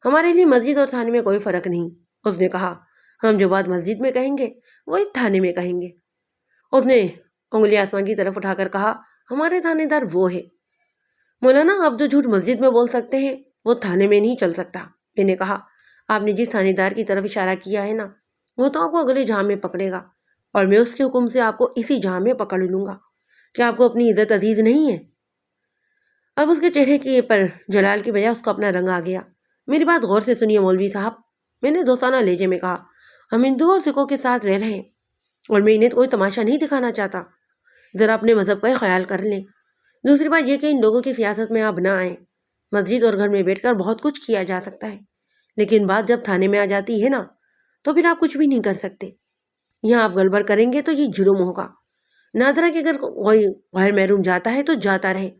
ہمارے لیے مسجد اور تھانے میں کوئی فرق نہیں، اس نے کہا، ہم جو بات مسجد میں کہیں گے وہی تھانے میں کہیں گے۔ اس نے انگلی آسمان کی طرف اٹھا کر کہا، ہمارے تھانے دار وہ ہے۔ مولانا آپ جو جھوٹ مسجد میں بول سکتے ہیں وہ تھانے میں نہیں چل سکتا۔ میں نے کہا آپ نے جس تھانے دار کی طرف اشارہ کیا ہے نا وہ تو آپ کو اگلے جہاں میں پکڑے گا، اور میں اس کے حکم سے آپ کو اسی جہاں میں پکڑ لوں گا۔ کیا آپ کو اپنی عزت عزیز نہیں ہے؟ اب اس کے چہرے کی پر جلال کی بجائے اس کو اپنا رنگ آ گیا۔ میری بات غور سے سنیے مولوی صاحب، میں نے دوستانہ لہجے میں کہا، ہم ہندوؤں اور سکھوں کے ساتھ رہ رہے ہیں اور میں انہیں کوئی تماشا نہیں دکھانا چاہتا۔ ذرا اپنے مذہب کا خیال کر لیں۔ دوسری بات یہ کہ ان لوگوں کی سیاست میں آپ نہ آئیں۔ مسجد اور گھر میں بیٹھ کر بہت کچھ کیا جا سکتا ہے، لیکن بات جب تھانے میں آ جاتی ہے نا تو پھر آپ کچھ بھی نہیں کر سکتے۔ یہاں آپ گڑبڑ کریں گے تو یہ جرم ہوگا۔ نادرا کے اگر کوئی غیر محروم جاتا ہے تو جاتا رہے،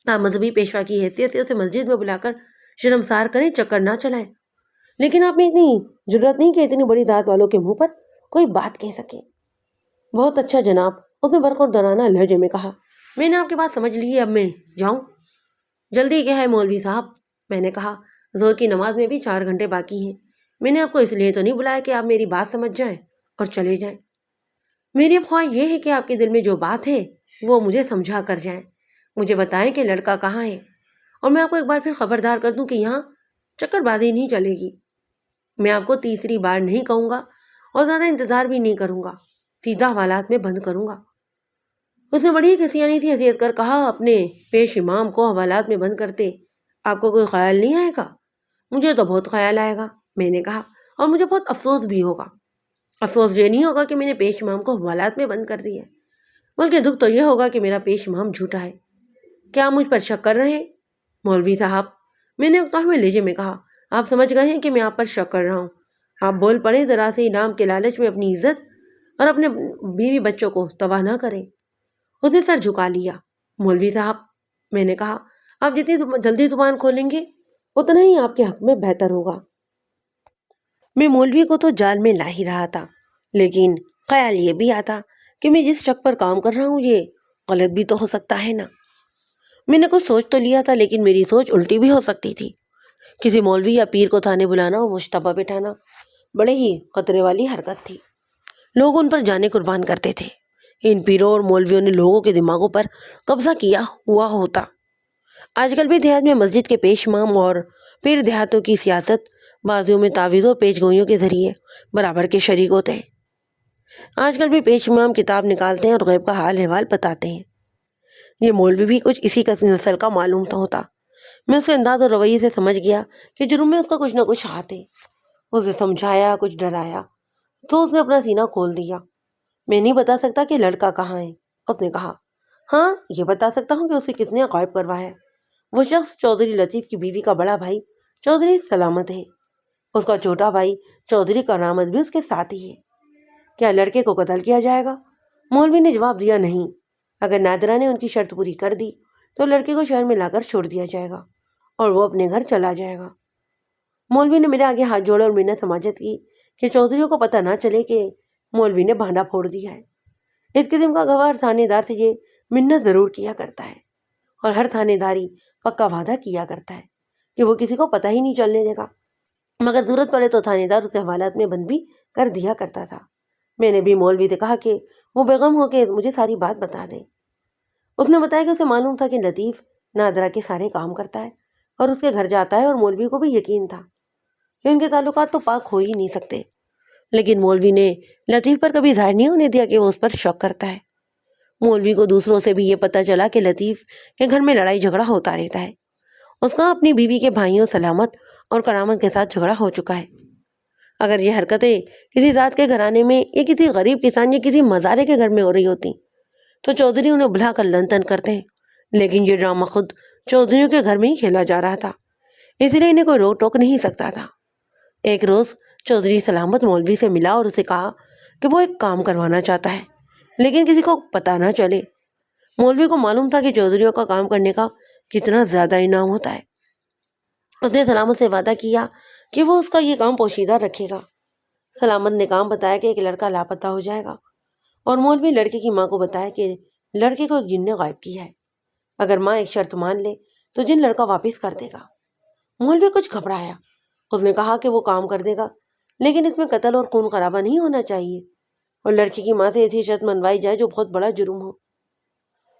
آپ مذہبی پیشوا کی حیثیت سے اسے مسجد میں بلا کر شرمسار کریں، چکر نہ چلائیں۔ لیکن آپ میں اتنی جرت نہیں کہ اتنی بڑی ذات والوں کے منہ پر کوئی بات کہہ سکے۔ بہت اچھا جناب، اس نے برخوردارانہ لہجے میں کہا، میں نے آپ کی بات سمجھ لی ہے، اب میں جاؤں؟ جلدی کیا ہے مولوی صاحب؟ میں نے کہا، ظہر کی نماز میں بھی 4 گھنٹے باقی ہیں۔ میں نے آپ کو اس لیے تو نہیں بلایا کہ آپ میری بات سمجھ جائیں اور چلے جائیں۔ میری اب خواہش یہ ہے کہ آپ کے دل میں جو بات ہے وہ مجھے سمجھا کر جائیں۔ مجھے بتائیں کہ لڑکا کہاں ہے، اور میں آپ کو ایک بار پھر خبردار کر دوں کہ یہاں چکر بازی نہیں چلے گی۔ میں آپ کو تیسری بار نہیں کہوں گا اور زیادہ انتظار بھی نہیں کروں گا، سیدھا حوالات میں بند کروں گا۔ اس نے بڑی کسیانی سی حیثیت کر کہا، اپنے پیش امام کو حوالات میں بند کرتے آپ کو کوئی خیال نہیں آئے گا؟ مجھے تو بہت خیال آئے گا، میں نے کہا، اور مجھے بہت افسوس بھی ہوگا۔ افسوس یہ نہیں ہوگا کہ میں نے پیش امام کو حوالات میں بند کر دیا، بلکہ دکھ تو یہ ہوگا کہ میرا پیش امام جھوٹا ہے۔ کیا آپ مجھ پر شک کر رہے ہیں مولوی صاحب؟ میں نے اکتا ہوئے لہجے میں کہا، آپ سمجھ گئے ہیں کہ میں آپ پر شک کر رہا ہوں۔ آپ بول پڑے، ذرا سے انعام کے لالچ میں اپنی عزت اور اپنے بیوی بچوں کو تباہ نہ کریں۔ اس نے سر جھکا لیا۔ مولوی صاحب، میں نے کہا، آپ جتنی جلدی زبان کھولیں گے اتنا ہی آپ کے حق میں بہتر ہوگا۔ میں مولوی کو تو جال میں لا ہی رہا تھا، لیکن خیال یہ بھی آتا کہ میں جس شک پر کام کر رہا ہوں یہ غلط بھی تو ہو سکتا ہے نا۔ میں نے کچھ سوچ تو لیا تھا، لیکن میری سوچ الٹی بھی ہو سکتی تھی۔ کسی مولوی یا پیر کو تھانے بلانا اور مشتبہ بٹھانا بڑے ہی خطرے والی حرکت تھی۔ لوگ ان پر جانے قربان کرتے تھے۔ ان پیروں اور مولویوں نے لوگوں کے دماغوں پر قبضہ کیا ہوا ہوتا۔ آج کل بھی دیہات میں مسجد کے پیش امام اور پیر دیہاتوں کی سیاست بازیوں میں تعویذوں اور پیش گوئیوں کے ذریعے برابر کے شریک ہوتے ہیں۔ آج کل بھی پیش امام کتاب نکالتے ہیں اور غیب کا حال احوال بتاتے ہیں۔ یہ مولوی بھی کچھ اسی کا نسل کا معلوم تو ہوتا۔ میں اس کے انداز اور رویے سے سمجھ گیا کہ جرم میں اس کا کچھ نہ کچھ ہاتھ ہے۔ اسے سمجھایا، کچھ ڈرایا تو اس نے اپنا سینہ کھول دیا۔ میں نہیں بتا سکتا کہ لڑکا کہاں ہے، اس نے کہا۔ ہاں، یہ بتا سکتا ہوں کہ اسے کس نے غائب کروایا۔ وہ شخص چودھری لطیف کی بیوی کا بڑا بھائی چودھری سلامت ہے۔ اس کا چھوٹا بھائی چودھری کرامت بھی اس کے ساتھ ہی ہے۔ کیا لڑکے کو قتل کیا جائے گا؟ مولوی نے جواب دیا، نہیں۔ اگر نادرا نے ان کی شرط پوری کر دی تو لڑکے کو شہر میں لا کر چھوڑ دیا جائے گا اور وہ اپنے گھر چلا جائے گا۔ مولوی نے میرے آگے ہاتھ جوڑے اور منت سماجت کی کہ چودھریوں کو پتہ نہ چلے کہ مولوی نے بھانڈا پھوڑ دیا ہے۔ اس قسم کا گواہ تھانے دار سے یہ منت ضرور کیا کرتا ہے، اور ہر تھانے داری پکا وعدہ کیا کرتا ہے کہ وہ کسی کو پتہ ہی نہیں چلنے دے گا، مگر ضرورت پڑے تو تھانے دار اسے حوالات میں بند بھی کر دیا کرتا تھا۔ میں نے بھی مولوی سے کہا کہ وہ بیغم ہو کے مجھے ساری بات بتا دے۔ اس نے بتایا کہ اسے معلوم تھا کہ لطیف نادرا کے سارے کام کرتا ہے اور اس کے گھر جاتا ہے، اور مولوی کو بھی یقین تھا کہ ان کے تعلقات تو پاک ہو ہی نہیں سکتے، لیکن مولوی نے لطیف پر کبھی ظاہر نہیں ہونے دیا کہ وہ اس پر شک کرتا ہے۔ مولوی کو دوسروں سے بھی یہ پتہ چلا کہ لطیف کے گھر میں لڑائی جھگڑا ہوتا رہتا ہے۔ اس کا اپنی بیوی کے بھائیوں سلامت اور کرامت کے ساتھ جھگڑا ہو چکا ہے۔ اگر یہ حرکتیں کسی ذات کے گھرانے میں یا کسی غریب کسان یا کسی مزارے کے گھر میں ہو رہی ہوتی تو چودھری انہیں بلا کر لن تن کرتے ہیں، لیکن یہ ڈرامہ خود چودھریوں کے گھر میں ہی کھیلا جا رہا تھا، اس لیے انہیں کوئی روک ٹوک نہیں سکتا تھا۔ ایک روز چودھری سلامت مولوی سے ملا اور اسے کہا کہ وہ ایک کام کروانا چاہتا ہے، لیکن کسی کو پتہ نہ چلے۔ مولوی کو معلوم تھا کہ چودھریوں کا کام کرنے کا کتنا زیادہ انعام ہوتا ہے۔ اس نے سلامت سے وعدہ کیا کہ وہ اس کا یہ کام پوشیدہ رکھے گا۔ سلامت نے کام بتایا کہ ایک لڑکا لاپتہ ہو جائے گا، اور مولوی لڑکے کی ماں کو بتایا کہ لڑکے کو ایک جن نے غائب کیا ہے۔ اگر ماں ایک شرط مان لے تو جن لڑکا واپس کر دے گا۔ مولوی کچھ گھبرایا۔ اس نے کہا کہ وہ کام کر دے گا، لیکن اس میں قتل اور خون خرابہ نہیں ہونا چاہیے، اور لڑکی کی ماں سے ایسی شرط منوائی جائے جو بہت بڑا جرم ہو۔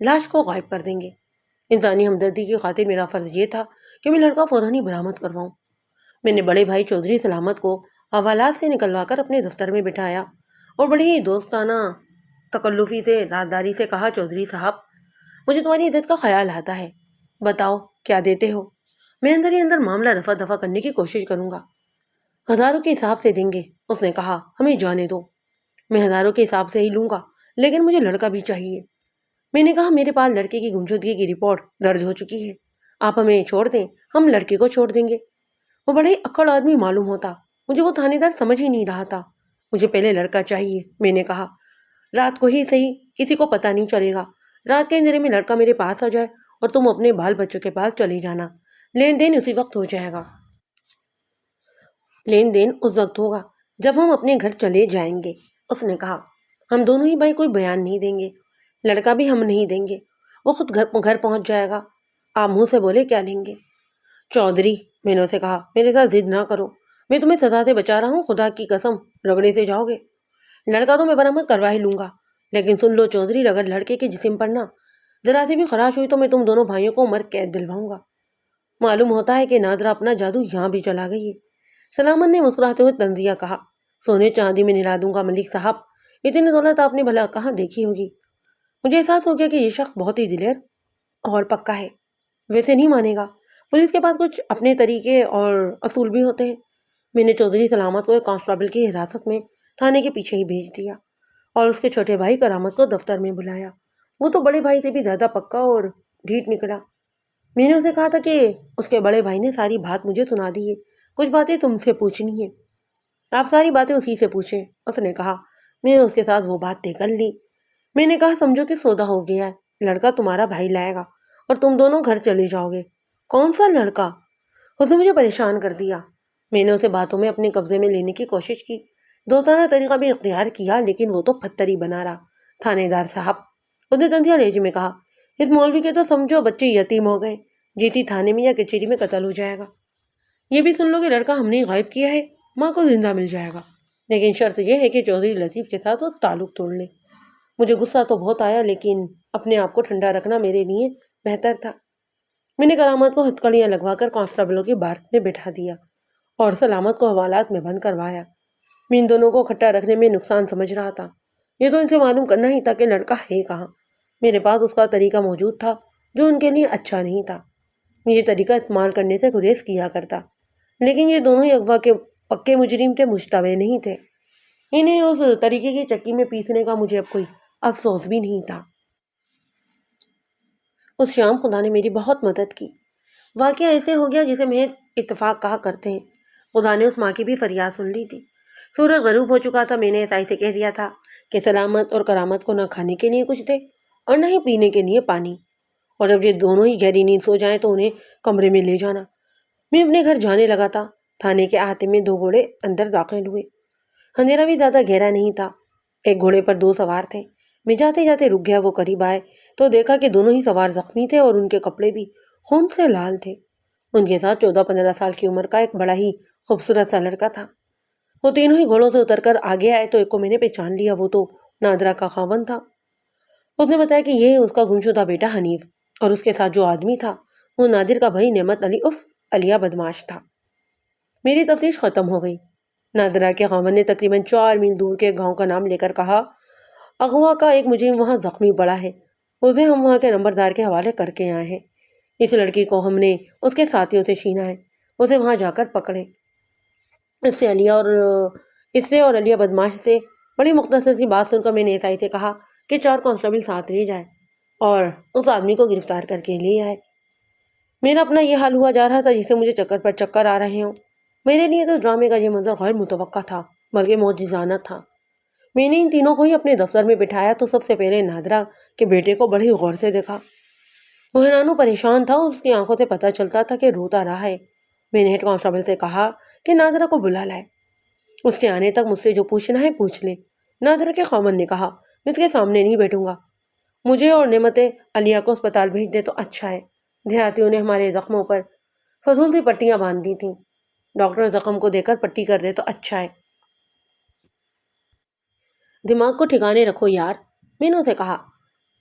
لاش کو غائب کر دیں گے۔ انسانی ہمدردی کی خاطر میرا فرض یہ تھا کہ میں لڑکا فوراً ہی برآمد کرواؤں۔ میں نے بڑے بھائی چودھری سلامت کو حوالات سے نکلوا کر اپنے دفتر میں بٹھایا اور بڑی ہی دوستانہ تکلفی سے رازداری سے کہا، چودھری صاحب، مجھے تمہاری عزت کا خیال آتا ہے، بتاؤ کیا دیتے ہو؟ میں اندر ہی اندر معاملہ رفع دفع کرنے کی کوشش کروں گا۔ ہزاروں کے حساب سے دیں گے، اس نے کہا، ہمیں جانے دو۔ میں ہزاروں کے حساب سے ہی لوں گا، لیکن مجھے لڑکا بھی چاہیے۔ میں نے کہا، میرے پاس لڑکے کی گمشدگی کی رپورٹ درج ہو چکی ہے، آپ ہمیں چھوڑ دیں، ہم لڑکے کو چھوڑ دیں گے۔ وہ بڑا ہی اکڑ آدمی معلوم ہوتا، مجھے وہ تھانے دار سمجھ ہی نہیں رہا تھا۔ مجھے پہلے لڑکا چاہیے، میں نے کہا، رات کو ہی صحیح، کسی کو پتہ نہیں چلے گا، رات کے اندھیرے میں لڑکا میرے پاس آ جائے اور تم اپنے بال بچوں کے پاس چلی جانا، لین دین اسی وقت ہو جائے گا۔ لین دین اس وقت ہوگا جب ہم اپنے گھر چلے جائیں گے، اس نے کہا۔ ہم دونوں ہی بھائی کوئی بیان نہیں دیں گے، لڑکا بھی ہم نہیں دیں گے، وہ خود گھر پہنچ جائے گا، آپ منہ سے بولے کیا لیں گے؟ چودھری، میں نے اسے کہا، میرے ساتھ ضد نہ کرو، میں تمہیں سزا سے بچا رہا ہوں، خدا کی قسم رگڑے سے جاؤ گے۔ لڑکا تو میں برآمد کروا ہی لوں گا، لیکن سن لو چودھری، اگر لڑکے کے جسم پر نہ ذرا سی بھی خراش ہوئی تو میں تم دونوں بھائیوں کو عمر قید دلواؤں گا۔ معلوم ہوتا ہے کہ نادرا اپنا جادو یہاں بھی چلا گئی ہے۔ سلامت نے مسکراتے ہوئے طنزیہ کہا، سونے چاندی میں نلا دوں گا ملک صاحب، اتنی دولت آپ نے بھلا کہاں دیکھی ہوگی۔ مجھے احساس ہو گیا کہ یہ شخص بہت ہی دلیر اور پکا ہے، ویسے نہیں مانے گا، پولیس کے پاس کچھ اپنے طریقے اور اصول بھی ہوتے ہیں۔ میں نے چودھری سلامت کو ایک کانسٹیبل کی حراست میں تھانے کے پیچھے ہی بھیج دیا اور اس کے چھوٹے بھائی کرامت کو دفتر میں بلایا۔ وہ تو بڑے بھائی سے بھی زیادہ پکا اور ڈھیٹ نکلا۔ میں نے اسے کہا تھا کہ اس کے بڑے بھائی نے ساری بات مجھے سنا دی ہے، کچھ باتیں تم سے پوچھنی ہے، آپ ساری باتیں اسی سے پوچھیں، اس نے کہا۔ میں نے اس کے ساتھ وہ بات طے کر لی۔ میں نے کہا، سمجھو کہ سودا ہو گیا ہے، لڑکا تمہارا بھائی لائے گا اور تم دونوں گھر چلے جاؤ گے۔ کون سا لڑکا؟ اس نے مجھے پریشان کر دیا۔ میں نے اسے باتوں میں اپنے قبضے میں لینے کی کوشش کی، دوستانہ طریقہ بھی اختیار کیا، لیکن وہ تو پتھر ہی بنا رہا۔ تھانے دار صاحب، اس نے تنزیہ لہجے میں کہا، اس مولوی کے تو سمجھو بچے یتیم ہو گئے، جیتی تھانے میں یا کچہری میں قتل ہو جائے گا۔ یہ بھی سن لو کہ لڑکا ہم نے غائب کیا ہے، ماں کو زندہ مل جائے گا، لیکن شرط یہ ہے کہ چودھری لطیف کے ساتھ وہ تعلق توڑ لے۔ مجھے غصہ تو بہت آیا، لیکن اپنے آپ کو ٹھنڈا رکھنا میرے لیے بہتر تھا۔ میں نے کرامت کو ہتھکڑیاں لگوا کر کانسٹیبلوں کی بارک میں بٹھا دیا اور سلامت کو حوالات میں بند کروایا۔ میں ان دونوں کو اکٹھا رکھنے میں نقصان سمجھ رہا تھا، یہ تو ان سے معلوم کرنا ہی تھا کہ لڑکا ہے کہاں۔ میرے پاس اس کا طریقہ موجود تھا جو ان کے لیے اچھا نہیں تھا، یہ طریقہ استعمال کرنے سے گریز کیا کرتا، لیکن یہ دونوں ہی اغوا کے پکے مجرم تھے، مشتبہ نہیں تھے۔ انہیں اس طریقے کی چکی میں پیسنے کا مجھے اب کوئی افسوس بھی نہیں تھا۔ اس شام خدا نے میری بہت مدد کی۔ واقعہ ایسے ہو گیا جسے محض اتفاق کہا کرتے ہیں۔ خدا نے اس ماں کی بھی فریاد سن لی تھی۔ سورج غروب ہو چکا تھا۔ میں نے عیسائی سے کہہ دیا تھا کہ سلامت اور کرامت کو نہ کھانے کے لیے کچھ دے اور نہ ہی پینے کے لیے پانی، اور جب یہ دونوں ہی گہری نیند سو جائیں تو انہیں کمرے میں لے جانا۔ میں اپنے گھر جانے لگا تھا۔ تھانے کے احاطے میں 2 گھوڑے اندر داخل ہوئے۔ اندھیرا بھی زیادہ گہرا نہیں تھا۔ ایک گھوڑے پر 2 سوار تھے۔ میں جاتے جاتے رک گیا۔ وہ قریب آئے تو دیکھا کہ دونوں ہی سوار زخمی تھے اور ان کے کپڑے بھی خون سے لال تھے۔ ان کے ساتھ 14-15 سال کی عمر کا ایک بڑا ہی خوبصورت سا لڑکا تھا۔ وہ تینوں ہی گھوڑوں سے اتر کر آگے آئے تو ایک کو میں نے پہچان لیا، وہ تو نادرا کا خاوند تھا۔ اس نے بتایا کہ یہ اس کا گمشدہ بیٹا حنیف، اور اس کے ساتھ جو آدمی تھا وہ نادر کا بھائی نعمت علی عرف علیہ بدماش تھا۔ میری تفتیش ختم ہو گئی۔ نادرا کے خاوند نے تقریباً 4 میل دور کے گاؤں کا نام لے کر کہا، اغوا کا ایک مجرم وہاں زخمی پڑا ہے، اسے ہم وہاں کے نمبردار کے حوالے کر کے آئے ہیں۔ اس لڑکی کو ہم نے اس کے ساتھیوں سے چھینا ہے، اسے وہاں جا کر پکڑے۔ اس سے اور علیہ بدماش سے بڑی مختصر سی بات سن کر میں نے عیسائی سے کہا کہ 4 کانسٹیبل ساتھ لے جائے اور اس آدمی کو گرفتار کر کے لے آئے۔ میرا اپنا یہ حال ہوا جا رہا تھا جسے مجھے چکر پر چکر آ رہے ہوں۔ میرے لیے تو ڈرامے کا یہ منظر غیر متوقع تھا، بلکہ معجزانہ تھا۔ میں نے ان تینوں کو ہی اپنے دفتر میں بٹھایا تو سب سے پہلے نادرا کے بیٹے کو بڑی غور سے دیکھا۔ وہ حیران و پریشان تھا، اس کی آنکھوں سے پتہ چلتا تھا کہ روتا رہا ہے۔ میں نے ہیڈ کانسٹیبل سے کہا کہ نادرا کو بلا لائے، اس کے آنے تک مجھ سے جو پوچھنا ہے پوچھ لے۔ نادرا کے خاوند نے کہا، میں اس کے سامنے نہیں بیٹھوں گا، مجھے اور نعمت علیہ کو اسپتال بھیج دے تو اچھا ہے۔ دیہاتیوں نے ہمارے زخموں پر فضول سی پٹیاں باندھ دی تھیں، ڈاکٹر زخم کو دیکھ کر پٹی کر دے تو اچھا ہے۔ دماغ کو ٹھکانے رکھو یار، میں نے اسے کہا۔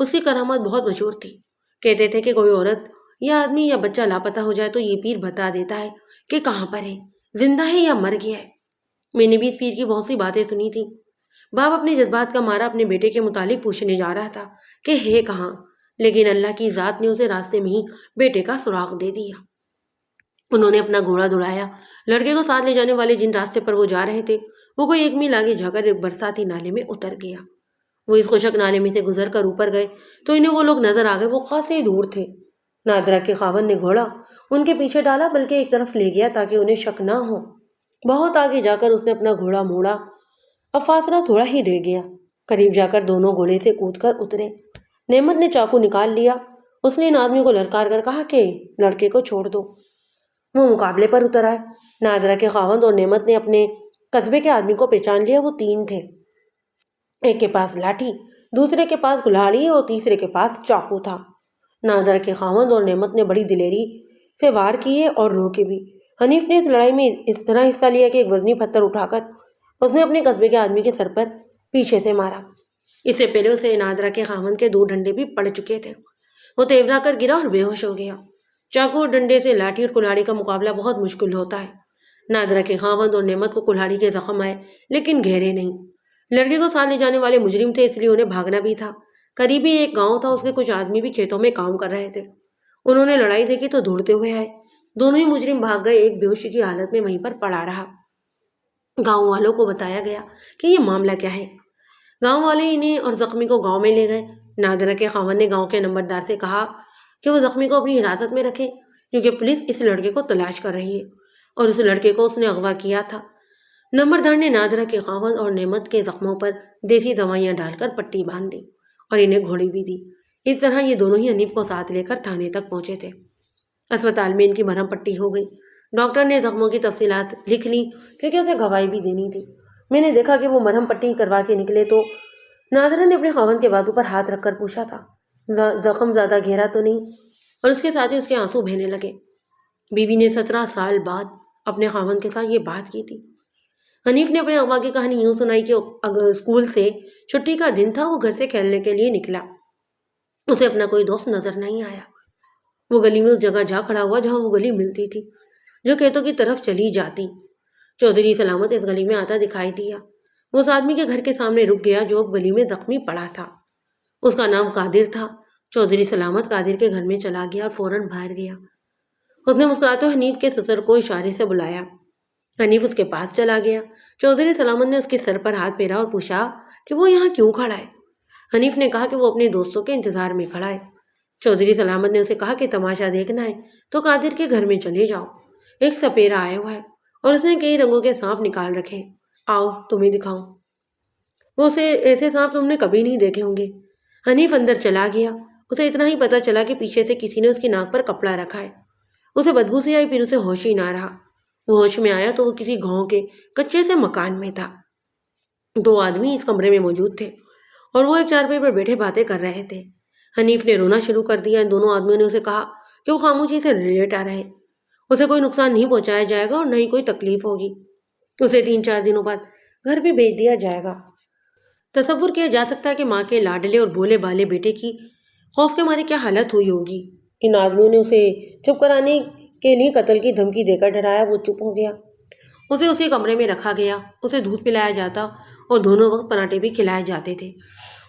اس کی کرامت بہت مشہور تھی۔ کہتے تھے کہ کوئی عورت یا آدمی یا بچہ لاپتہ ہو جائے تو یہ پیر بتا دیتا ہے کہ کہاں پر ہے، زندہ ہے یا مر گیا ہے۔ میں نے بھی اس پیر کی بہت سی باتیں سنی تھی۔ باپ اپنے جذبات کا مارا اپنے بیٹے کے متعلق پوچھنے جا رہا تھا کہ ہے کہاں، لیکن اللہ کی ذات نے اسے راستے میں ہی بیٹے کا سراغ دے دیا۔ انہوں نے اپنا گھوڑا دوڑایا۔ لڑکے کو ساتھ لے جانے والے جن راستے پر وہ جا رہے تھے وہ کوئی 1 میل آگے جا کر ایک برساتی نالے میں اتر گیا۔ وہ اس خشک نالے میں سے گزر کر اوپر گئے تو انہیں وہ لوگ نظر آ گئے۔ وہ خاصے دور تھے۔ نادرہ کے خاوند نے گھوڑا ان کے پیچھے ڈالا، بلکہ ایک طرف لے گیا تاکہ انہیں شک نہ ہو۔ بہت آگے جا کر اس نے اپنا گھوڑا موڑا۔ اب فاصلہ تھوڑا ہی رہ گیا۔ قریب جا کر دونوں گھوڑے سے کود کر اترے۔ نعمت نے چاقو نکال لیا۔ اس نے ان آدمیوں کو للکار کر کہا کہ لڑکے کو چھوڑ دو۔ وہ مقابلے پر اتر آئے۔ نادرہ کے خاوند اور نعمت نے اپنے قصبے کے آدمی کو پہچان لیا۔ وہ 3 تھے، ایک کے پاس لاٹھی، دوسرے کے پاس کلہاڑی اور تیسرے کے پاس چاقو تھا۔ نادرہ کے خاوند اور نعمت نے بڑی دلیری سے وار کیے اور روکے بھی۔ حنیف نے اس لڑائی میں اس طرح حصہ لیا کہ ایک وزنی پتھر اٹھا کر اس نے اپنے قصبے کے آدمی کے سر پر پیچھے سے مارا۔ اس سے پہلے اسے نادرہ کے خاوند کے 2 ڈنڈے بھی پڑ چکے تھے۔ وہ تیورا کر گرا اور بے ہوش ہو گیا۔ چاقو اور ڈنڈے سے لاٹھی اور کلہاڑی کا مقابلہ بہت مشکل ہوتا ہے۔ نادرہ کے خاوند اور نعمت کو کلہاڑی کے زخم آئے، لیکن گہرے نہیں۔ لڑکے کو ساتھ لے جانے والے مجرم تھے، اس لیے انہیں بھاگنا بھی تھا۔ قریبی ایک گاؤں تھا، اس کے کچھ آدمی بھی کھیتوں میں کام کر رہے تھے۔ انہوں نے لڑائی دیکھی تو دوڑتے ہوئے آئے۔ دونوں ہی مجرم بھاگ گئے۔ ایک بے ہوشی کی حالت میں وہیں پر پڑا رہا۔ گاؤں والوں کو بتایا گیا کہ یہ معاملہ کیا ہے۔ گاؤں والے انہیں اور زخمی کو گاؤں میں لے گئے۔ نادرہ کے خاوند نے گاؤں کے نمبردار سے کہا کہ وہ زخمی کو اپنی حراست میں رکھے، کیونکہ پولیس اس لڑکے کو تلاش کر رہی ہے اور اس لڑکے کو اس نے اغوا کیا تھا۔ نمبردار نے نادرہ کے خاوند اور نعمت کے زخموں پر دیسی دوائیاں ڈال کر پٹی باندھ دی اور انہیں گھوڑی بھی دی۔ اس طرح یہ دونوں ہی حنیف کو ساتھ لے کر تھانے تک پہنچے تھے۔ اسپتال میں ان کی مرہم پٹی ہو گئی۔ ڈاکٹر نے زخموں کی تفصیلات لکھ لی کیونکہ اسے گواہی بھی دینی تھی۔ میں نے دیکھا کہ وہ مرہم پٹی کروا کے نکلے تو نادرہ نے اپنے خاوند کے بازو پر ہاتھ رکھ کر پوچھا تھا، زخم زیادہ گہرا تو نہیں؟ اور اس کے ساتھ ہی اس کے آنسو بہنے لگے۔ بیوی نے 17 سال بعد اپنے خاوند کے ساتھ یہ بات کی تھی۔ حنیف نے اپنے اغوا کی کہانی یوں سنائی کہ اسکول سے چھٹی کا دن تھا، وہ گھر سے کھیلنے کے لیے نکلا۔ اسے اپنا کوئی دوست نظر نہیں آیا۔ وہ گلی میں اس جگہ جا کھڑا ہوا جہاں وہ گلی ملتی تھی، جو کھیتوں کی طرف چلی جاتی۔ چودھری سلامت اس گلی میں آتا دکھائی دیا۔ وہ اس آدمی کے گھر کے سامنے رک گیا جو اب گلی میں زخمی پڑا تھا۔ اس کا نام قادر تھا۔ چودھری سلامت قادر کے گھر میں چلا گیا اور فوراً باہر گیا۔ اس نے مسکراتے حنیف کے سسر کو اشارے سے بلایا۔ حنیف اس کے پاس چلا گیا۔ چودھری سلامت نے اس کے سر پر ہاتھ پھیرا اور پوچھا کہ وہ یہاں کیوں کھڑا ہے۔ حنیف نے کہا کہ وہ اپنے دوستوں کے انتظار میں کھڑا ہے۔ چودھری سلامت نے اسے کہا کہ تماشا دیکھنا ہے تو قادر کے گھر میں چلے جاؤ، ایک سپیرا آیا ہوا ہے اور اس نے کئی رنگوں کے سانپ نکال رکھے، آؤ تمہیں دکھاؤں۔ وہ اسے ایسے سانپ تم نے کبھی نہیں دیکھے ہوں گے۔ حنیف اندر چلا گیا۔ اسے اتنا ہی پتا چلا کہ پیچھے سے کسی نے اس کی ناک پر کپڑا رکھا ہے۔ اسے بدبو سی آئی، پھر اسے ہوش ہی نہ رہا۔ وہ ہوش میں آیا تو وہ کسی گاؤں کے کچے سے مکان میں تھا۔ 2 آدمی اس کمرے میں موجود تھے اور وہ ایک چارپائی پر بیٹھے باتیں کر رہے تھے۔ حنیف نے رونا شروع کر دیا۔ ان دونوں آدمیوں نے اسے کہا کہ وہ خاموشی سے لیٹا رہے، اسے کوئی نقصان نہیں پہنچایا جائے گا اور نہ ہی کوئی تکلیف ہوگی۔ اسے 3-4 دنوں بعد گھر بھی بھیج دیا جائے گا۔ تصور کیا جا سکتا ہے کہ ماں کے لاڈلے اور بولے بالے بیٹے کی خوف کے مارے کیا حالت ہوئی ہوگی۔ ان آدمیوں نے اسے چپ کرانے کے لیے قتل کی دھمکی دے کر ڈرایا۔ وہ چپ ہو گیا۔ اسے اسی کمرے میں رکھا گیا۔ اسے دودھ پلایا جاتا اور دونوں وقت پراٹھے بھی کھلائے جاتے تھے۔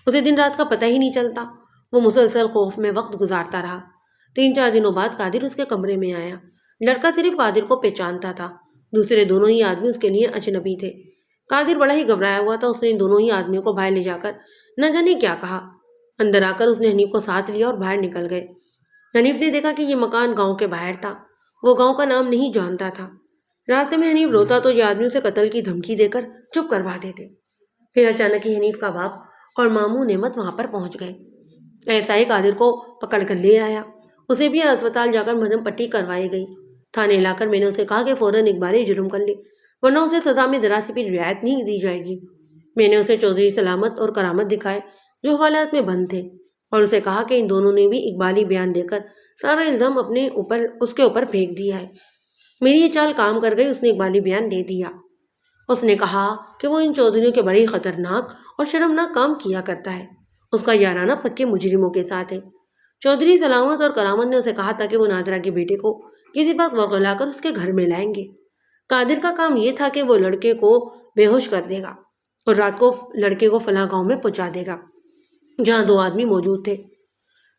اسے دن رات کا پتہ ہی نہیں چلتا۔ وہ مسلسل خوف میں وقت گزارتا رہا۔ 3-4 دنوں بعد قادر اس کے کمرے میں آیا۔ لڑکا صرف قادر کو پہچانتا تھا، دوسرے دونوں ہی آدمی اس کے لیے اجنبی تھے۔ قادر بڑا ہی گھبرایا ہوا تھا۔ اس نے ان دونوں ہی آدمیوں کو باہر لے جا کر نہ جانے کیا کہا۔ اندر آ کر اس نے حنیف کو ساتھ لیا اور باہر نکل گئے۔ حنیف نے دیکھا کہ یہ مکان گاؤں کے باہر تھا۔ وہ گاؤں کا نام نہیں جانتا تھا۔ راستے میں حنیف روتا تو یہ آدمی اسے قتل کی دھمکی دے کر چپ کروا دیتے۔ پھر اچانک ہی حنیف کا باپ اور ماموں نعمت وہاں پر پہنچ گئے۔ ایسا ہی قادر کو پکڑ کر لے آیا۔ اسے بھی اسپتال جا کر مرہم پٹی کروائی گئی۔ تھانے لا کر میں نے اسے کہا کہ فوراً اقبالی جرم کر لے، ورنہ اسے سزا میں ذرا سی بھی رعایت نہیں دی جائے گی۔ میں نے اسے چودھری سلامت اور کرامت دکھائے جو حوالات میں بند تھے، اور اسے کہا کہ ان دونوں نے بھی اقبالی بیان دے کر سارا الزام اس کے اوپر پھینک دیا ہے۔ میری یہ چال کام کر گئی۔ اس نے اقبالی بیان دے دیا۔ اس نے کہا کہ وہ ان چودھریوں کے بڑے خطرناک اور شرمناک کام کیا کرتا ہے اس کا یارانہ پکے مجرموں کے ساتھ ہے۔ چودھری سلامت اور کرامت نے اسے کہا تھا کہ وہ نادرہ کے بیٹے کو کسی وقت ورغلا کر اس کے گھر میں لائیں گے۔ قادر کا کام یہ تھا کہ وہ لڑکے کو بے ہوش کر دے گا اور رات کو لڑکے کو فلاں گاؤں میں پہنچا دے گا جہاں 2 آدمی موجود تھے۔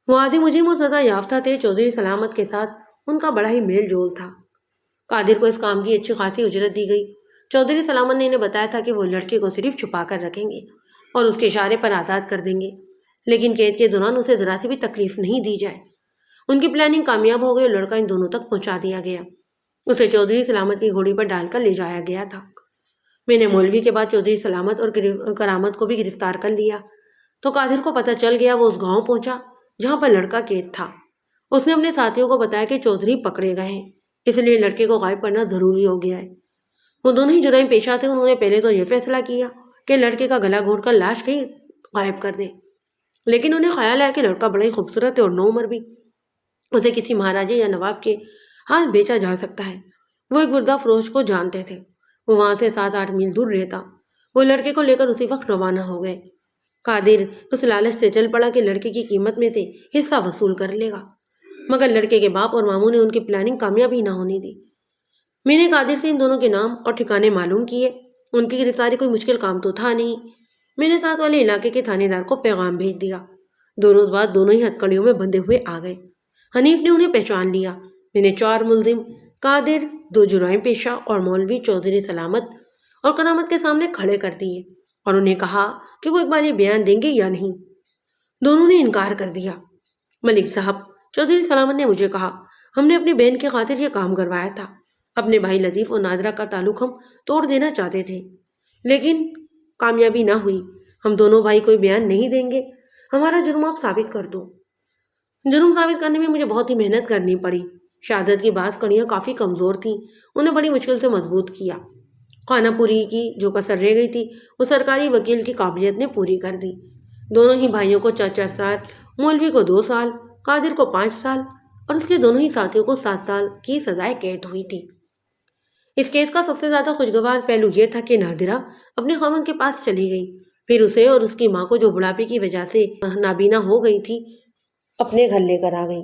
وہ آدھی مجرم و سزا یافتہ تھے۔ چودھری سلامت کے ساتھ ان کا بڑا ہی میل جول تھا۔ قادر کو اس کام کی اچھی خاصی اجرت دی گئی۔ چودھری سلامت نے انہیں بتایا تھا کہ وہ لڑکے کو صرف چھپا کر رکھیں گے اور اس کے اشارے پر آزاد کر دیں گے، لیکن قید کے دوران اسے ذرا سی بھی تکلیف نہیں دی جائے۔ ان کی پلاننگ کامیاب ہو گئی اور لڑکا ان دونوں تک پہنچا دیا گیا۔ اسے چودھری سلامت کی گھوڑی پر ڈال کر لے جایا گیا تھا۔ میں نے مولوی کے بعد چودھری سلامت اور کرامت کو بھی گرفتار کر لیا تو قادر کو پتہ چل گیا۔ وہ اس گاؤں پہنچا جہاں پر لڑکا قید تھا۔ اس نے اپنے ساتھیوں کو بتایا کہ چودھری پکڑے گئے ہیں، اس لیے لڑکے کو غائب کرنا ضروری ہو گیا ہے۔ وہ دونوں ہی جرائم پیشہ تھے۔ انہوں نے پہلے تو یہ فیصلہ کیا کہ لڑکے کا گلا گھونٹ کر لاش کہیں غائب کر دیں، لیکن انہیں خیال آیا کہ لڑکا بڑا ہی خوبصورت ہے اور 9 عمر بھی، اسے کسی مہاراجے یا نواب کے ہاتھ بیچا جا سکتا ہے۔ وہ ایک وردہ فروش کو جانتے تھے، وہ وہاں سے 7-8 میل دور رہتا۔ وہ لڑکے کو لے کر اسی وقت روانہ ہو گئے۔ قادر اس لالچ سے چل پڑا کہ لڑکے کی قیمت میں سے حصہ وصول کر لے گا، مگر لڑکے کے باپ اور ماموں نے ان کی پلاننگ کامیاب ہی نہ ہونے دی۔ میں نے قادر سے ان دونوں کے نام اور ٹھکانے معلوم کیے۔ ان کی گرفتاری کوئی مشکل کام تو تھا نہیں۔ میں نے ساتھ والے علاقے کے تھانے دار کو پیغام بھیج دیا۔ 2 روز بعد دونوں ہی ہتھکڑیوں میں بندھے ہوئے آ گئے۔ حنیف نے انہیں پہچان لیا۔ میں نے 4 ملزم قادر، 2 جرائم پیشہ اور مولوی چودھری سلامت اور کرامت کے سامنے کھڑے کر دیے اور انہیں کہا کہ وہ اقبالی بیان دیں گے یا نہیں۔ دونوں نے انکار کر دیا۔ ملک صاحب، چودھری سلامت نے مجھے کہا، ہم نے اپنی بہن کی خاطر یہ کام کروایا تھا۔ اپنے بھائی لطیف اور نادرہ کا تعلق ہم توڑ دینا چاہتے تھے، لیکن کامیابی نہ ہوئی۔ ہم دونوں بھائی کوئی بیان نہیں دیں گے۔ ہمارا جرم آپ ثابت کر دو۔ جرم ثابت کرنے میں مجھے بہت ہی محنت کرنی پڑی۔ شہادت کی بعض کڑیاں کافی کمزور تھیں، انہیں بڑی مشکل سے مضبوط کیا۔ خانہ پوری کی جو کسر رہ گئی تھی وہ سرکاری وکیل کی قابلیت نے پوری کر دی۔ دونوں ہی بھائیوں کو 4 سال، مولوی کو 2 سال، قادر کو 5 سال اور اس کے دونوں ہی ساتھیوں کو 7 سال کی سزائے قید ہوئی تھی۔ اس کیس کا سب سے زیادہ خوشگوار پہلو یہ تھا کہ نادرہ اپنے خاوند کے پاس چلی گئی، پھر اسے اور اس کی ماں کو جو بڑھاپے کی وجہ سے نابینا ہو گئی تھی اپنے گھر لے کر آ گئی۔